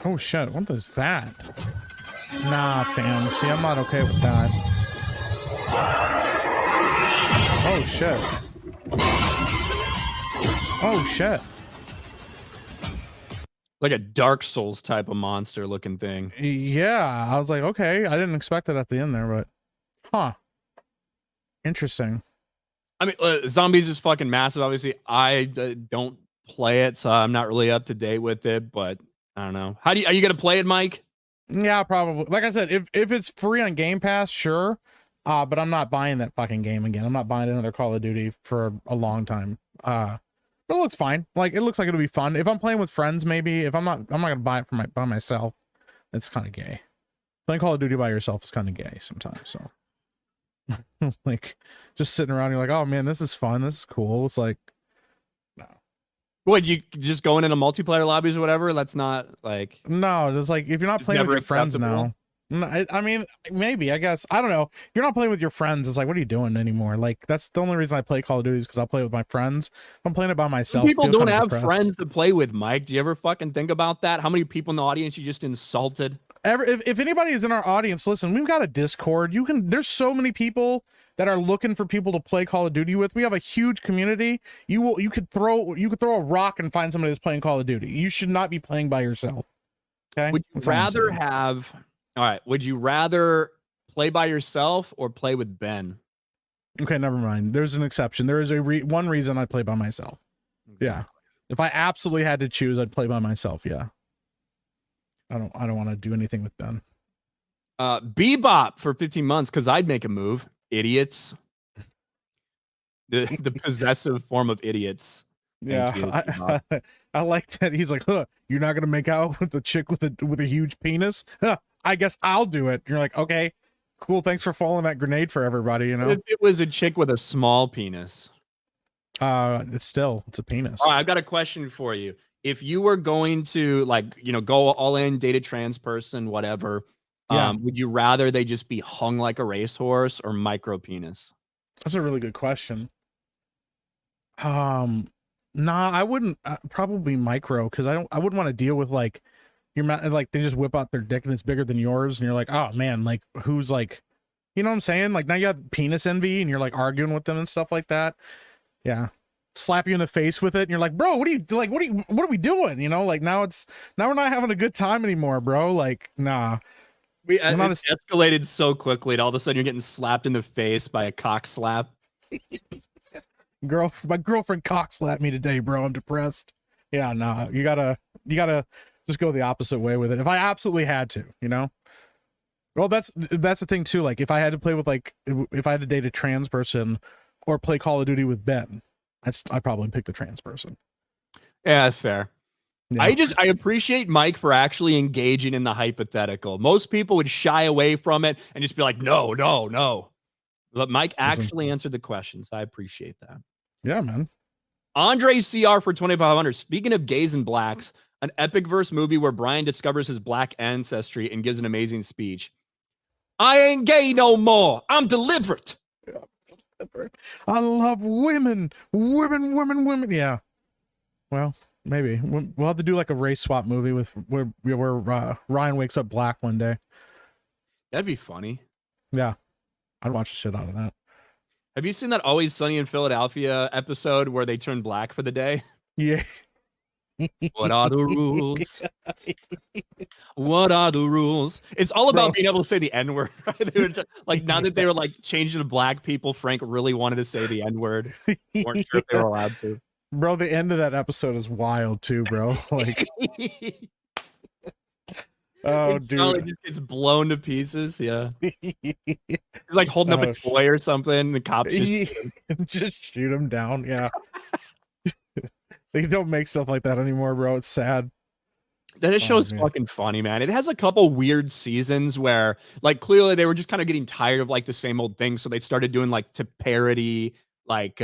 Oh shit, what is that? Nah, fam. See, I'm not okay with that. Oh shit. Oh shit. Like a Dark Souls type of monster looking thing. Yeah, I was like, okay, I didn't expect it at the end there, but huh. Interesting. I mean, Zombies is fucking massive. Obviously, I don't play it, so I'm not really up to date with it, but I don't know. Are you gonna play it, Mike? Yeah, probably. Like I said, if it's free on Game Pass, sure. But I'm not buying that fucking game again. I'm not buying another Call of Duty for a long time. But it looks fine. Like it looks like it'll be fun. If I'm playing with friends, maybe. If I'm not gonna buy it by myself. It's kind of gay. Playing Call of Duty by yourself is kind of gay sometimes. So, like, just sitting around, you're like, oh man, this is fun. This is cool. It's like, no. What, you just going into multiplayer lobbies or whatever? That's not like. No, it's like if you're not playing with your friends now. I mean, maybe, I guess. I don't know. If you're not playing with your friends, it's like, what are you doing anymore? Like, that's the only reason I play Call of Duty is because I'll play with my friends. If I'm playing it by myself. People don't have friends to play with, Mike. Do you ever fucking think about that? How many people in the audience you just insulted? if anybody is in our audience, listen, we've got a Discord. There's so many people that are looking for people to play Call of Duty with. We have a huge community. You could throw a rock and find somebody that's playing Call of Duty. You should not be playing by yourself. Okay. Would you rather have? All right. Would you rather play by yourself or play with Ben? Okay, never mind. There's an exception. There is one reason I play by myself. Yeah. If I absolutely had to choose, I'd play by myself. Yeah. I don't want to do anything with Ben. Bebop for 15 months because I'd make a move. Idiots. The possessive form of idiots. Yeah, I like that. He's like, huh, you're not gonna make out with the chick with a huge penis? Huh, I guess I'll do it. You're like, okay, cool. Thanks for following that grenade for everybody. You know, it was a chick with a small penis. It's a penis. All right, I've got a question for you. If you were going to go all in, date a trans person, whatever, would you rather they just be hung like a racehorse or micro penis? That's a really good question. Nah, I wouldn't. Probably micro, because I wouldn't want to deal with like like they just whip out their dick and it's bigger than yours, and you're like, oh man, like who's like, you know what I'm saying? Like now you have penis envy and you're like arguing with them and stuff like that. Yeah. Slap you in the face with it and you're like, bro, what are we doing? You know, like now we're not having a good time anymore, bro. Like, nah. It escalated so quickly and all of a sudden you're getting slapped in the face by a cock slap. My girlfriend cock slapped me today, bro. I'm depressed. Yeah, nah. You gotta just go the opposite way with it. If I absolutely had to, you know. Well, that's the thing too. Like if I had to play with if I had to date a trans person or play Call of Duty with Ben, I'd probably pick the trans person. Yeah, that's fair. Yeah. I appreciate Mike for actually engaging in the hypothetical. Most people would shy away from it and just be like, no. But Mike actually answered the question, so I appreciate that. Yeah, man. Andre CR for 2,500. Speaking of gays and blacks, an epic verse movie where Brian discovers his black ancestry and gives an amazing speech. I ain't gay no more. I'm delivered. I love women. Yeah. Well, maybe we'll have to do like a race swap movie where Ryan wakes up black one day. That'd be funny. Yeah. I'd watch the shit out of that. Have you seen that Always Sunny in Philadelphia episode where they turn black for the day? Yeah. What are the rules? What are the rules? It's all about being able to say the N-word. Right? Like now that they were like changing to black people, Frank really wanted to say the N-word. Weren't sure if they were allowed to. Bro, the end of that episode is wild too, bro. Like oh, dude. Charlie just gets blown to pieces. Yeah. He's like holding up a toy or something. The cops just shoot him down. Yeah. They don't make stuff like that anymore, bro. It's sad. That show's fucking funny, man. It has a couple weird seasons where, like, clearly they were just kind of getting tired of like the same old thing, so they started doing like to parody like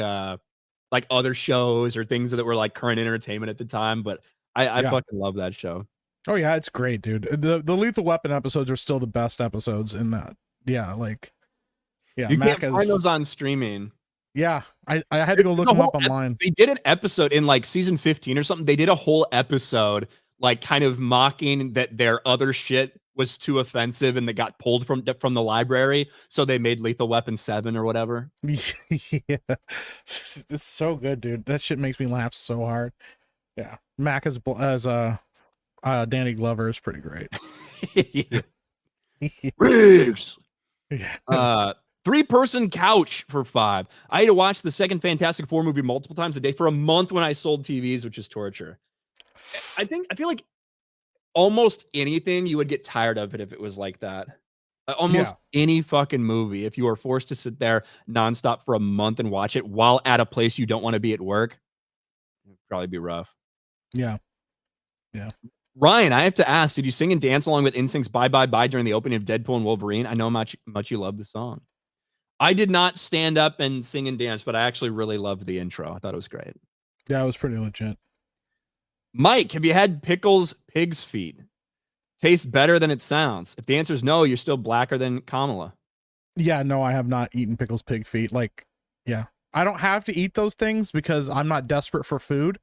other shows or things that were like current entertainment at the time. But I fucking love that show. Oh yeah, it's great, dude. The Lethal Weapon episodes are still the best episodes in that. Yeah, like you can't find those on streaming. Yeah, I had to go look them up online. They did an episode in like season 15 or something. They did a whole episode like kind of mocking that their other shit was too offensive and they got pulled from the library. So they made Lethal Weapon 7 or whatever. Yeah, it's so good, dude. That shit makes me laugh so hard. Yeah, Mac as Danny Glover is pretty great. Riggs. Yeah. 3-person couch for 5. I had to watch the second Fantastic Four movie multiple times a day for a month when I sold TVs, which is torture. I feel like almost anything you would get tired of it if it was like that. Almost any fucking movie, if you were forced to sit there nonstop for a month and watch it while at a place you don't want to be at work, it'd probably be rough. Yeah. Yeah. Ryan, I have to ask, did you sing and dance along with NSYNC's Bye Bye Bye during the opening of Deadpool and Wolverine? I know how much you love the song. I did not stand up and sing and dance, but I actually really loved the intro. I thought it was great. Yeah, it was pretty legit. Mike, have you had Pickles pig's feet? Tastes better than it sounds. If the answer is no, you're still blacker than Kamala. Yeah, no, I have not eaten Pickles pig feet. Like, yeah. I don't have to eat those things because I'm not desperate for food.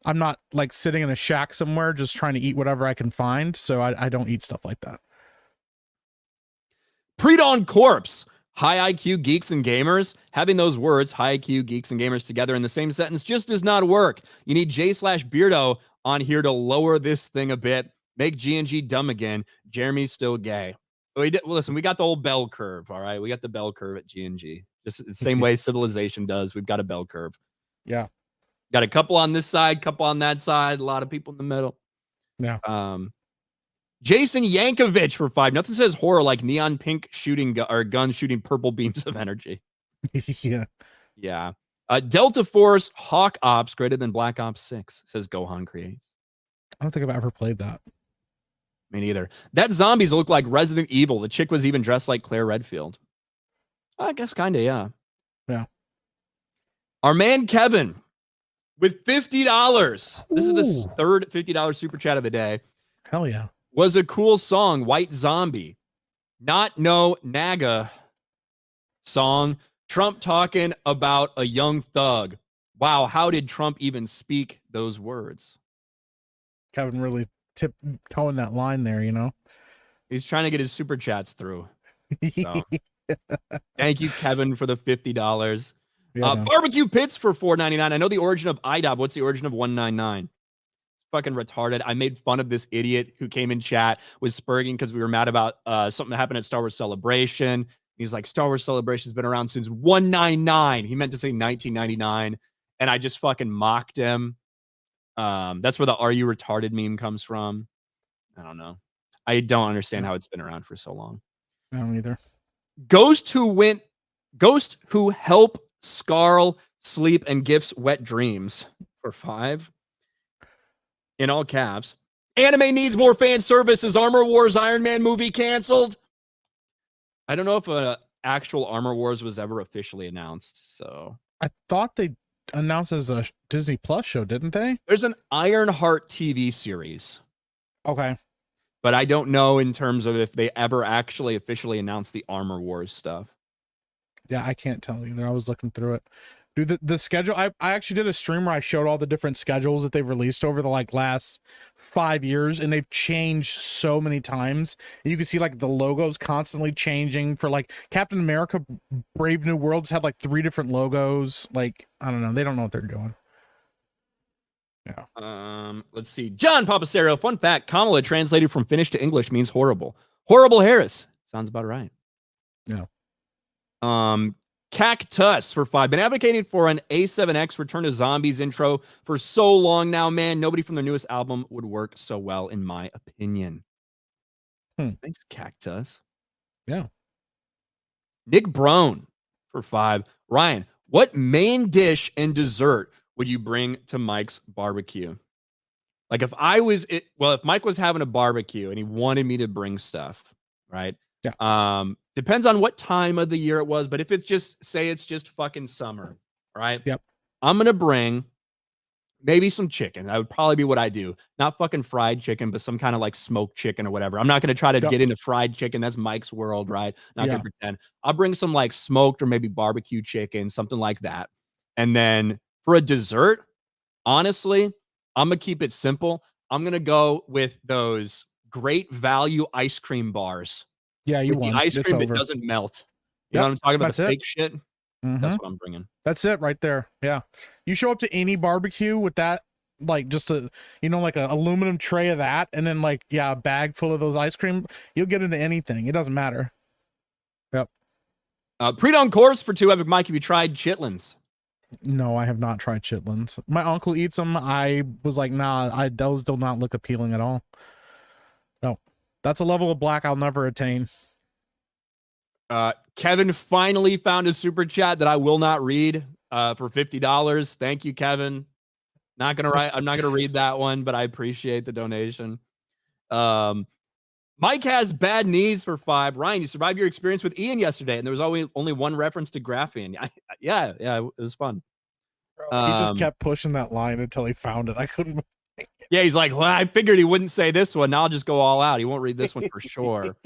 I'm not like sitting in a shack somewhere just trying to eat whatever I can find. So I don't eat stuff like that. Pre-dawn corpse. High IQ geeks and gamers. Having those words, high IQ geeks and gamers, together in the same sentence just does not work. You need J/Beardo on here to lower this thing a bit. Make G&G dumb again. Jeremy's still gay. Well, listen, we got the old bell curve, all right? We got the bell curve at G&G. Just the same way Civilization does. We've got a bell curve. Yeah. Got a couple on this side, couple on that side, a lot of people in the middle. Yeah. Jason Yankovic for 5. Nothing says horror like neon pink shooting or gun shooting purple beams of energy. Yeah. Yeah. Delta Force Hawk Ops greater than Black Ops 6, says Gohan Creates. I don't think I've ever played that. Me neither. That zombies look like Resident Evil. The chick was even dressed like Claire Redfield. I guess kind of, yeah. Yeah. Our man Kevin with $50. This is the third $50 super chat of the day. Hell yeah. Was a cool song, White Zombie. Not no Naga song. Trump talking about a young thug. Wow, how did Trump even speak those words? Kevin really tiptoeing that line there, you know? He's trying to get his super chats through. So. Thank you, Kevin, for the $50. Yeah, Barbecue Pits for $4.99. I know the origin of IDOB. What's the origin of $1.99? Fucking retarded. I made fun of this idiot who came in chat with Spurging because we were mad about something that happened at Star Wars Celebration. He's like, Star Wars Celebration's been around since 199. He meant to say 1999. And I just fucking mocked him. That's where the "Are you retarded" meme comes from. I don't know. I don't understand how it's been around for so long. I don't either. Ghost who help Scarl sleep and gifts wet dreams for 5. In all caps. Anime needs more fan services. Armor Wars Iron Man movie canceled. I don't know if an actual Armor Wars was ever officially announced. So I thought they announced as a Disney Plus show, didn't they? there's an Ironheart TV series, Okay. but I don't know in terms of if they ever actually officially announced the Armor Wars stuff. Yeah, I can't tell either. I was looking through it. Dude, the schedule, I actually did a stream where I showed all the different schedules that they've released over the last 5 years, and they've changed so many times. You can see the logos constantly changing for Captain America Brave New Worlds had 3 different logos. I don't know. They don't know what they're doing. Yeah. Let's see. John Papasero, fun fact, Kamala translated from Finnish to English means horrible. Horrible Harris. Sounds about right. Yeah. Cactus for 5. Been advocating for an A7X Return to Zombies intro for so long now, man. Nobody from their newest album would work so well, in my opinion. Thanks, Cactus. Yeah. Nick Brown for 5. Ryan, what main dish and dessert would you bring to Mike's barbecue? If Mike was having a barbecue and he wanted me to bring stuff, right? Yeah. Depends on what time of the year it was, but if it's just fucking summer, right? Yep. I'm gonna bring maybe some chicken. That would probably be what I do. Not fucking fried chicken, but some kind of smoked chicken or whatever. I'm not gonna try to get into fried chicken. That's Mike's world, right? Not gonna pretend. I'll bring some smoked or maybe barbecue chicken, something like that. And then for a dessert, honestly, I'm gonna keep it simple. I'm gonna go with those Great Value ice cream bars. Yeah, you want the ice cream that doesn't melt. You know what I'm talking about? The fake shit. That's what I'm bringing. That's it right there. Yeah. You show up to any barbecue with that, just a aluminum tray of that, and then a bag full of those ice cream, you'll get into anything. It doesn't matter. Yep. Pre-dawn course for 2. Epic Mike, have you tried chitlins? No, I have not tried chitlins. My uncle eats them. I was like, nah, those do not look appealing at all. No. That's a level of black I'll never attain. Kevin finally found a super chat that I will not read for $50. Thank you, Kevin. I'm not gonna read that one, but I appreciate the donation. Mike has bad knees for 5. Ryan, you survived your experience with Ian yesterday, and there was only one reference to graphene. Yeah, it was fun. He just kept pushing that line until he found it. I couldn't. Yeah, he's like, well, I figured he wouldn't say this one. Now I'll just go all out. He won't read this one for sure.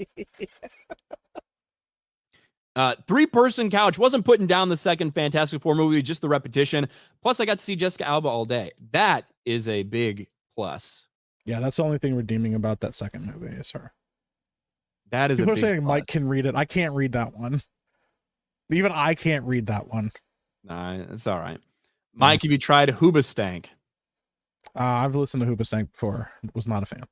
3-person couch. Wasn't putting down the second Fantastic Four movie, just the repetition. Plus, I got to see Jessica Alba all day. That is a big plus. Yeah, that's the only thing redeeming about that second movie is her. That is People a are big saying plus. Mike can read it. I can't read that one. Even I can't read that one. Nah, it's all right. Mike, have you tried Hoobastank? I've listened to Hoobastank before. Was not a fan.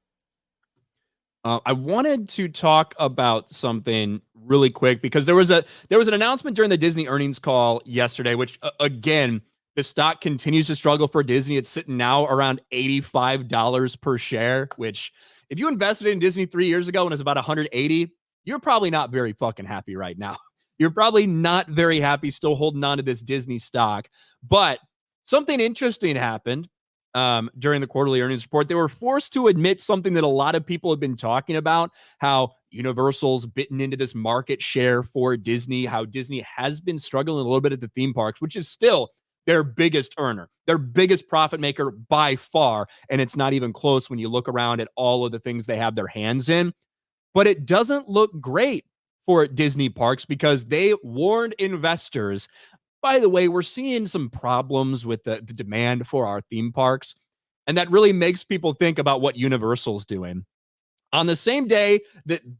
I wanted to talk about something really quick because there was an announcement during the Disney earnings call yesterday, which again, the stock continues to struggle for Disney. It's sitting now around $85 per share, which if you invested in Disney 3 years ago and it was about 180, you're probably not very fucking happy right now. You're probably not very happy still holding on to this Disney stock. But something interesting happened during the quarterly earnings report. They were forced to admit something that a lot of people have been talking about, how Universal's bitten into this market share for Disney, how Disney has been struggling a little bit at the theme parks, which is still their biggest earner, their biggest profit maker by far. And it's not even close when you look around at all of the things they have their hands in. But it doesn't look great for Disney parks because they warned investors, by the way, we're seeing some problems with the demand for our theme parks. And that really makes people think about what Universal's doing. On the same day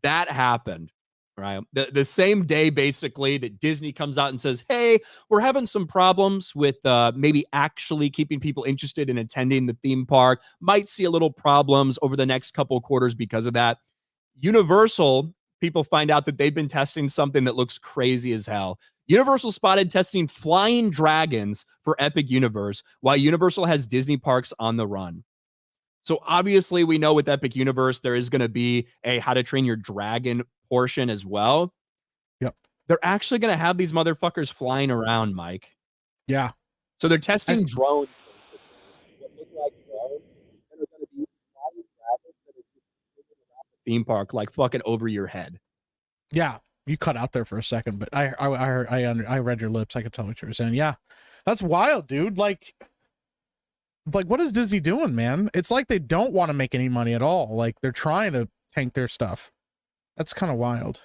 that happened, right? The same day, basically, that Disney comes out and says, hey, we're having some problems with maybe actually keeping people interested in attending the theme park. Might see a little problems over the next couple of quarters because of that. Universal, people find out that they've been testing something that looks crazy as hell. Universal spotted testing flying dragons for Epic Universe, while Universal has Disney parks on the run. So obviously we know with Epic Universe, there is going to be a How to Train Your Dragon portion as well. Yep. They're actually going to have these motherfuckers flying around, Mike. Yeah. So they're testing drones. What look like drones, and they're going to be flying dragons that are just moving around the theme park like fucking over your head. Yeah. You cut out there for a second, but I read your lips. I could tell what you were saying. Yeah. That's wild, dude. Like what is Disney doing, man? It's like they don't want to make any money at all. Like they're trying to tank their stuff. That's kind of wild.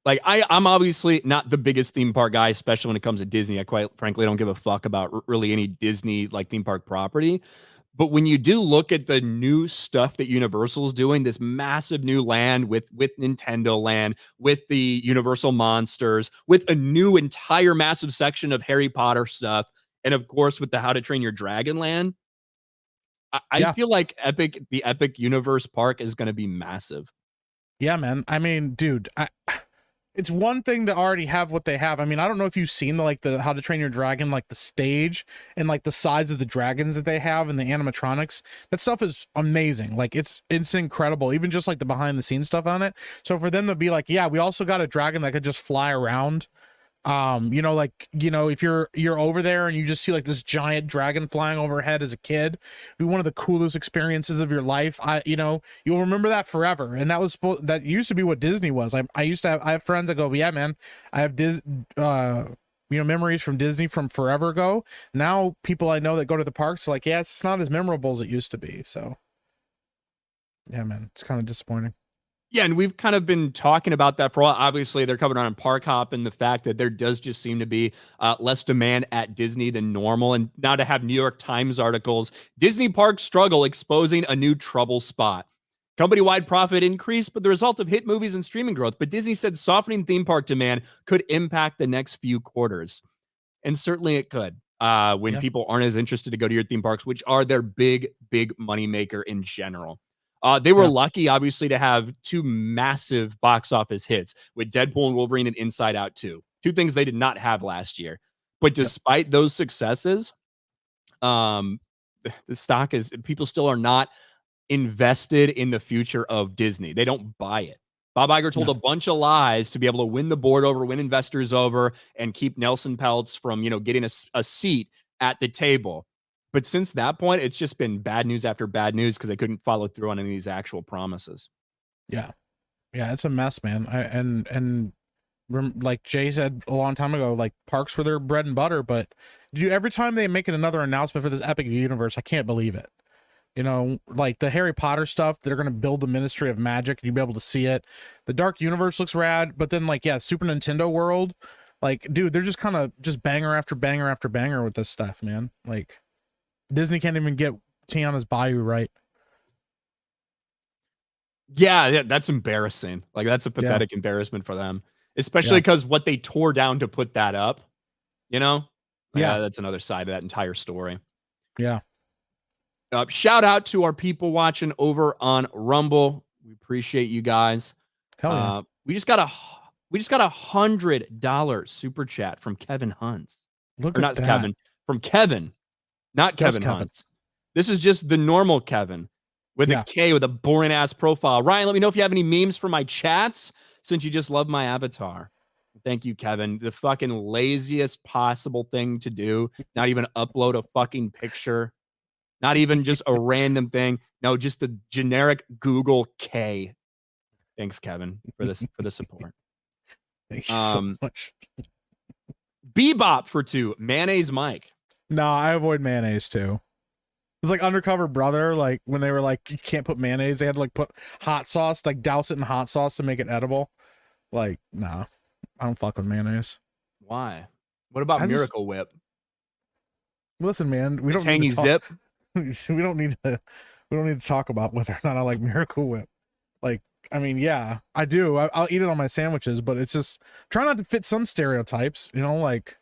Like I'm obviously not the biggest theme park guy, especially when it comes to Disney. I quite frankly don't give a fuck about really any Disney like theme park property. But when you do look at the new stuff that Universal's doing, this massive new land with Nintendo Land, with the Universal Monsters, with a new entire massive section of Harry Potter stuff, and of course with the How to Train Your Dragon Land, I feel like the Epic Universe Park is going to be massive. Yeah, man. I mean, dude, it's one thing to already have what they have. I mean, I don't know if you've seen the How to Train Your Dragon, like the stage and like the size of the dragons that they have and the animatronics. That stuff is amazing. Like it's incredible. Even just like the behind the scenes stuff on it. So for them to be like, yeah, we also got a dragon that could just fly around. If you're over there and you just see like this giant dragon flying overhead as a kid, be one of the coolest experiences of your life. You'll remember that forever. And that used to be what Disney was. I have friends that go, yeah, man, I have memories from Disney from forever ago. Now people I know that go to the parks are like, yeah, it's not as memorable as it used to be. So yeah, man, it's kind of disappointing. Yeah, and we've kind of been talking about that for a while. Obviously, they're coming on Park Hop and the fact that there does just seem to be less demand at Disney than normal. And now to have New York Times articles, Disney parks struggle exposing a new trouble spot. Company-wide profit increased, but the result of hit movies and streaming growth. But Disney said softening theme park demand could impact the next few quarters. And certainly it could when people aren't as interested to go to your theme parks, which are their big moneymaker in general. They were lucky, obviously, to have two massive box office hits with Deadpool and Wolverine and Inside Out 2. Two things they did not have last year. But despite those successes, the stock people still are not invested in the future of Disney. They don't buy it. Bob Iger told a bunch of lies to be able to win the board over, win investors over, and keep Nelson Peltz from, getting a seat at the table. But since that point, it's just been bad news after bad news because they couldn't follow through on any of these actual promises. Yeah. Yeah, it's a mess, man. Like Jay said a long time ago, like parks were their bread and butter, but every time they make another announcement for this Epic Universe, I can't believe it. You know, like the Harry Potter stuff, they're gonna build the Ministry of Magic, and you'll be able to see it. The Dark Universe looks rad, but then like Super Nintendo World, like dude, they're just kind of just banger after banger after banger with this stuff, man. Like Disney can't even get Tiana's Bayou right. Yeah, that's embarrassing. Like that's a pathetic embarrassment for them, especially because what they tore down to put that up. You know, that's another side of that entire story. Yeah. Shout out to our people watching over on Rumble. We appreciate you guys. Hell yeah. We just got a $100 super chat from Kevin Hunts. Look or at not that. Kevin, from Kevin, not Kevin Hunts. This is just the normal Kevin with a K with a boring ass profile. Ryan, let me know if you have any memes for my chats since you just love my avatar. Thank you, Kevin. The fucking laziest possible thing to do. Not even upload a fucking picture. Not even just a random thing. No, just a generic Google K. Thanks, Kevin, for the support. Thanks so much. Bebop for 2. Mayonnaise Mike. No, I avoid mayonnaise too. It's like Undercover Brother, like when they were like, you can't put mayonnaise. They had to like put hot sauce, like douse it in hot sauce to make it edible. Like, nah, I don't fuck with mayonnaise. Why? What about Miracle Whip? Listen, man, we don't tangy need to zip. We don't need to talk about whether or not I like Miracle Whip. Like, I mean, yeah, I do. I'll eat it on my sandwiches, but it's just try not to fit some stereotypes, you know, like,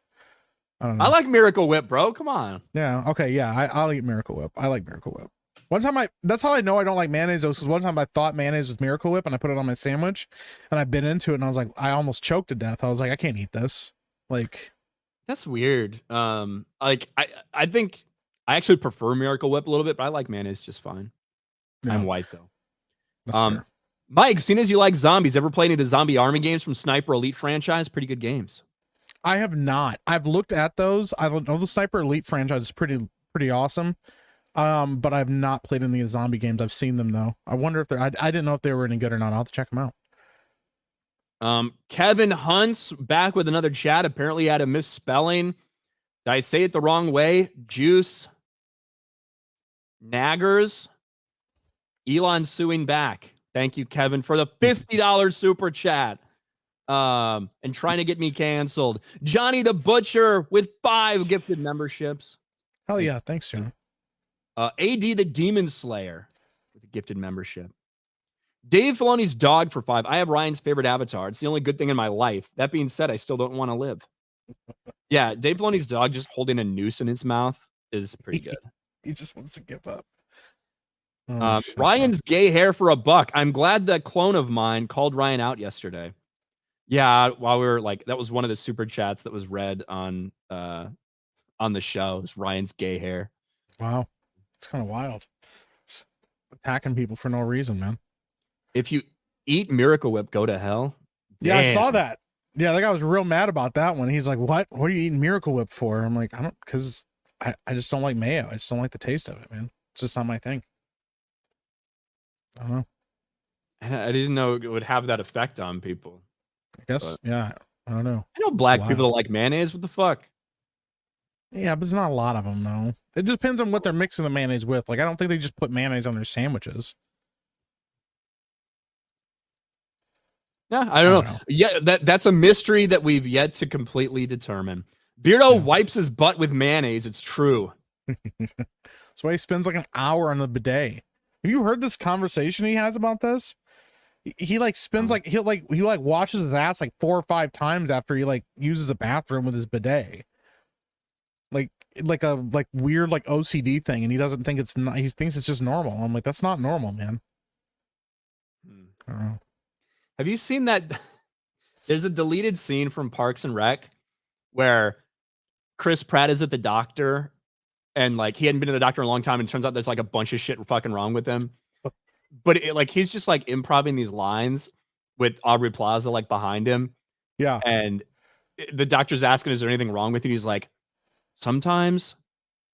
I don't know. I like Miracle Whip, bro. Come on. Yeah. Okay. Yeah. I'll eat Miracle Whip. I like Miracle Whip. One time that's how I know I don't like mayonnaise though, because one time I thought mayonnaise was Miracle Whip and I put it on my sandwich and I bit into it and I was like, I almost choked to death. I was like, I can't eat this. Like, that's weird. Like I think I actually prefer Miracle Whip a little bit, but I like mayonnaise just fine. Yeah. I'm white though. That's fair. Mike, seeing as you like zombies, ever play any of the Zombie Army games from Sniper Elite franchise? Pretty good games. I have not. I've looked at those. I don't know, the Sniper Elite franchise is pretty awesome. But I've not played any of the zombie games. I've seen them though. I wonder if I didn't know if they were any good or not. I'll have to check them out. Kevin Hunts back with another chat. Apparently had a misspelling. Did I say it the wrong way? Juice. Naggers. Elon suing back. Thank you, Kevin, for the $50 super chat. And trying to get me canceled. Johnny the Butcher with 5 gifted memberships. Hell yeah. Thanks, Johnny. AD the Demon Slayer with a gifted membership. Dave Filoni's dog for 5. I have Ryan's favorite avatar. It's the only good thing in my life. That being said, I still don't want to live. Yeah, Dave Filoni's dog just holding a noose in his mouth is pretty good. He just wants to give up. Ryan's gay hair for $1. I'm glad that clone of mine called Ryan out yesterday. Yeah, while we were like, that was one of the super chats that was read on the show. It was Ryan's gay hair. Wow, it's kind of wild. Just attacking people for no reason, man. If you eat Miracle Whip, go to hell. Yeah, Damn. I saw that. Yeah, that guy was real mad about that one. He's like, "What? What are you eating Miracle Whip for?" I'm like, because I just don't like mayo. I just don't like the taste of it, man. It's just not my thing. I don't know. I didn't know it would have that effect on people. I guess, yeah. I don't know. I know black people that like mayonnaise. What the fuck? Yeah, but there's not a lot of them, though. It depends on what they're mixing the mayonnaise with. Like, I don't think they just put mayonnaise on their sandwiches. Yeah, I don't know. Yeah, that's a mystery that we've yet to completely determine. Beardo wipes his butt with mayonnaise. It's true. That's why he spends like an hour on the bidet. Have you heard this conversation he has about this? He like spends like he washes his ass like 4 or 5 times after he like uses the bathroom with his bidet. Like a weird like OCD thing, and he doesn't think it's not. He thinks it's just normal. I'm like, that's not normal, man. I don't know. Have you seen that? There's a deleted scene from Parks and Rec where Chris Pratt is at the doctor, and like he hadn't been to the doctor in a long time, and it turns out there's like a bunch of shit fucking wrong with him. But like he's just like improvising these lines with Aubrey Plaza like behind him. Yeah. And the doctor's asking, is there anything wrong with you? He's like, sometimes,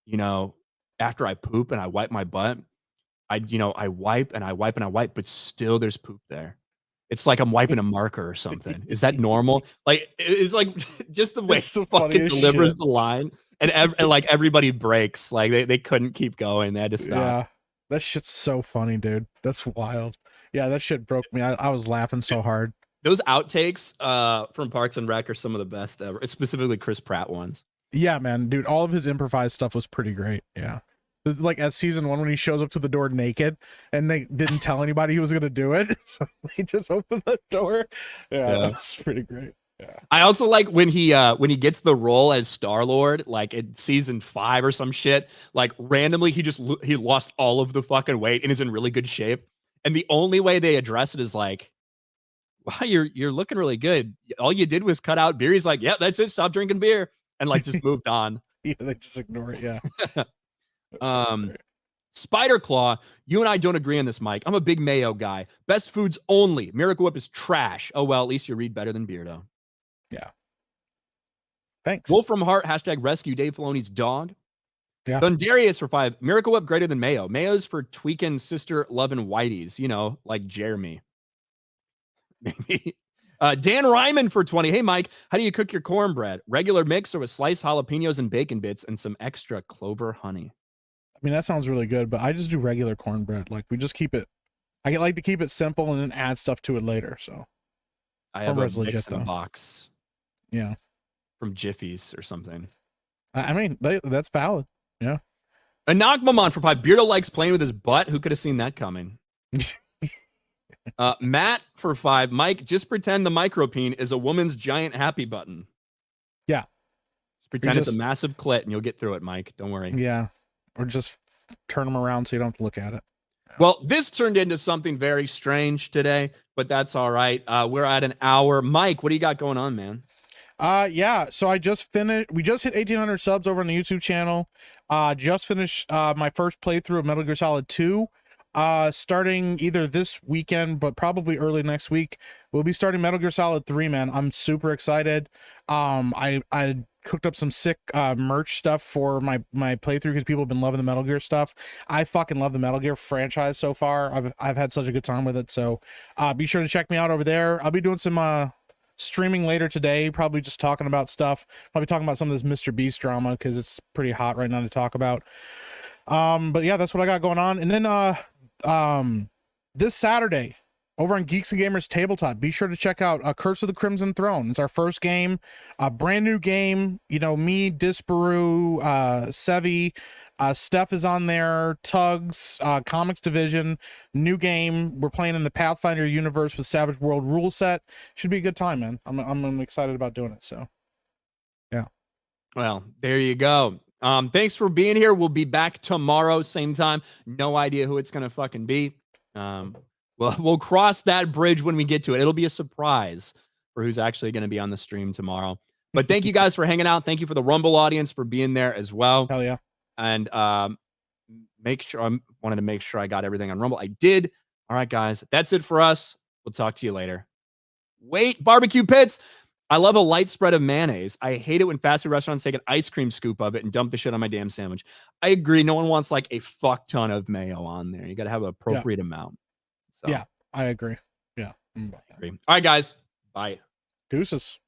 you know, after I poop and I wipe my butt, I wipe and I wipe and I wipe, but still there's poop there. It's like I'm wiping a marker or something. Is that normal? Like, it's like just the way he fucking delivers the line, and like everybody breaks. Like they couldn't keep going. They had to stop. Yeah, That shit's so funny, dude. That's wild. Yeah, that shit broke me. I was laughing so hard. Those outtakes from Parks and Rec are some of the best ever. It's specifically Chris Pratt ones. Yeah, man, dude. All of his improvised stuff was pretty great. Yeah. Like at season 1 when he shows up to the door naked and they didn't tell anybody he was gonna do it. So they just opened the door. Yeah, that's pretty great. Yeah. I also like when he gets the role as Star-Lord, like in season 5 or some shit, like randomly he lost all of the fucking weight and is in really good shape. And the only way they address it is like, wow, you're looking really good. All you did was cut out beer. He's like, yeah, that's it. Stop drinking beer. And like just moved on. Yeah, they just ignore it. Yeah. Spider Claw, you and I don't agree on this, Mike. I'm a big mayo guy. Best foods only. Miracle Whip is trash. Oh, well, at least you read better than Beardo. Yeah. Thanks. Wolf from Heart, hashtag rescue Dave Filoni's dog. Yeah. Dundarius for 5. Miracle Whip greater than mayo. Mayo's for tweaking sister loving whiteys, you know, like Jeremy. Maybe. Dan Ryman for 20. Hey, Mike, how do you cook your cornbread? Regular mix or with sliced jalapenos and bacon bits and some extra clover honey? I mean, that sounds really good, but I just do regular cornbread. Like we just keep it. I like to keep it simple and then add stuff to it later. So I have a Cornbread's legit, mix in a though. box. Yeah. From Jiffy's or something. I mean, that's valid. Yeah. A Knockmamon for 5. Beardo likes playing with his butt. Who could have seen that coming? Matt for 5. Mike, just pretend the micropene is a woman's giant happy button. Yeah. Just pretend it's a massive clit and you'll get through it, Mike. Don't worry. Yeah. Or just turn them around so you don't have to look at it. Well, this turned into something very strange today, but that's all right. We're at an hour. Mike, what do you got going on, man? Yeah, so we just hit 1,800 subs over on the YouTube channel. Just finished my first playthrough of Metal Gear Solid 2. Starting either this weekend, but probably early next week, we'll be starting Metal Gear Solid 3, man. I'm super excited. I cooked up some sick merch stuff for my playthrough because people have been loving the Metal Gear stuff. I fucking love the Metal Gear franchise so far. I've had such a good time with it. So be sure to check me out over there. I'll be doing some streaming later today, probably just talking about stuff. Probably talking about some of this Mr. Beast drama because it's pretty hot right now to talk about. But yeah, that's what I got going on. And then this Saturday over on Geeks and Gamers Tabletop, be sure to check out Curse of the Crimson Throne. It's our first game, a brand new game. You know, me, Disparu, Sevi, Steph is on there, Tugs, Comics Division, new game. We're playing in the Pathfinder universe with Savage World rule set. Should be a good time, man. I'm excited about doing it. So, yeah. Well, there you go. Thanks for being here. We'll be back tomorrow, same time. No idea who it's gonna fucking be. We'll cross that bridge when we get to it. It'll be a surprise for who's actually going to be on the stream tomorrow. But thank you guys for hanging out. Thank you for the Rumble audience for being there as well. Hell yeah. And wanted to make sure I got everything on Rumble. I did. All right, guys. That's it for us. We'll talk to you later. Wait, barbecue pits. I love a light spread of mayonnaise. I hate it when fast food restaurants take an ice cream scoop of it and dump the shit on my damn sandwich. I agree. No one wants like a fuck ton of mayo on there. You got to have an appropriate amount. So, yeah, I agree. Yeah. I agree. All right, guys. Bye. Deuces.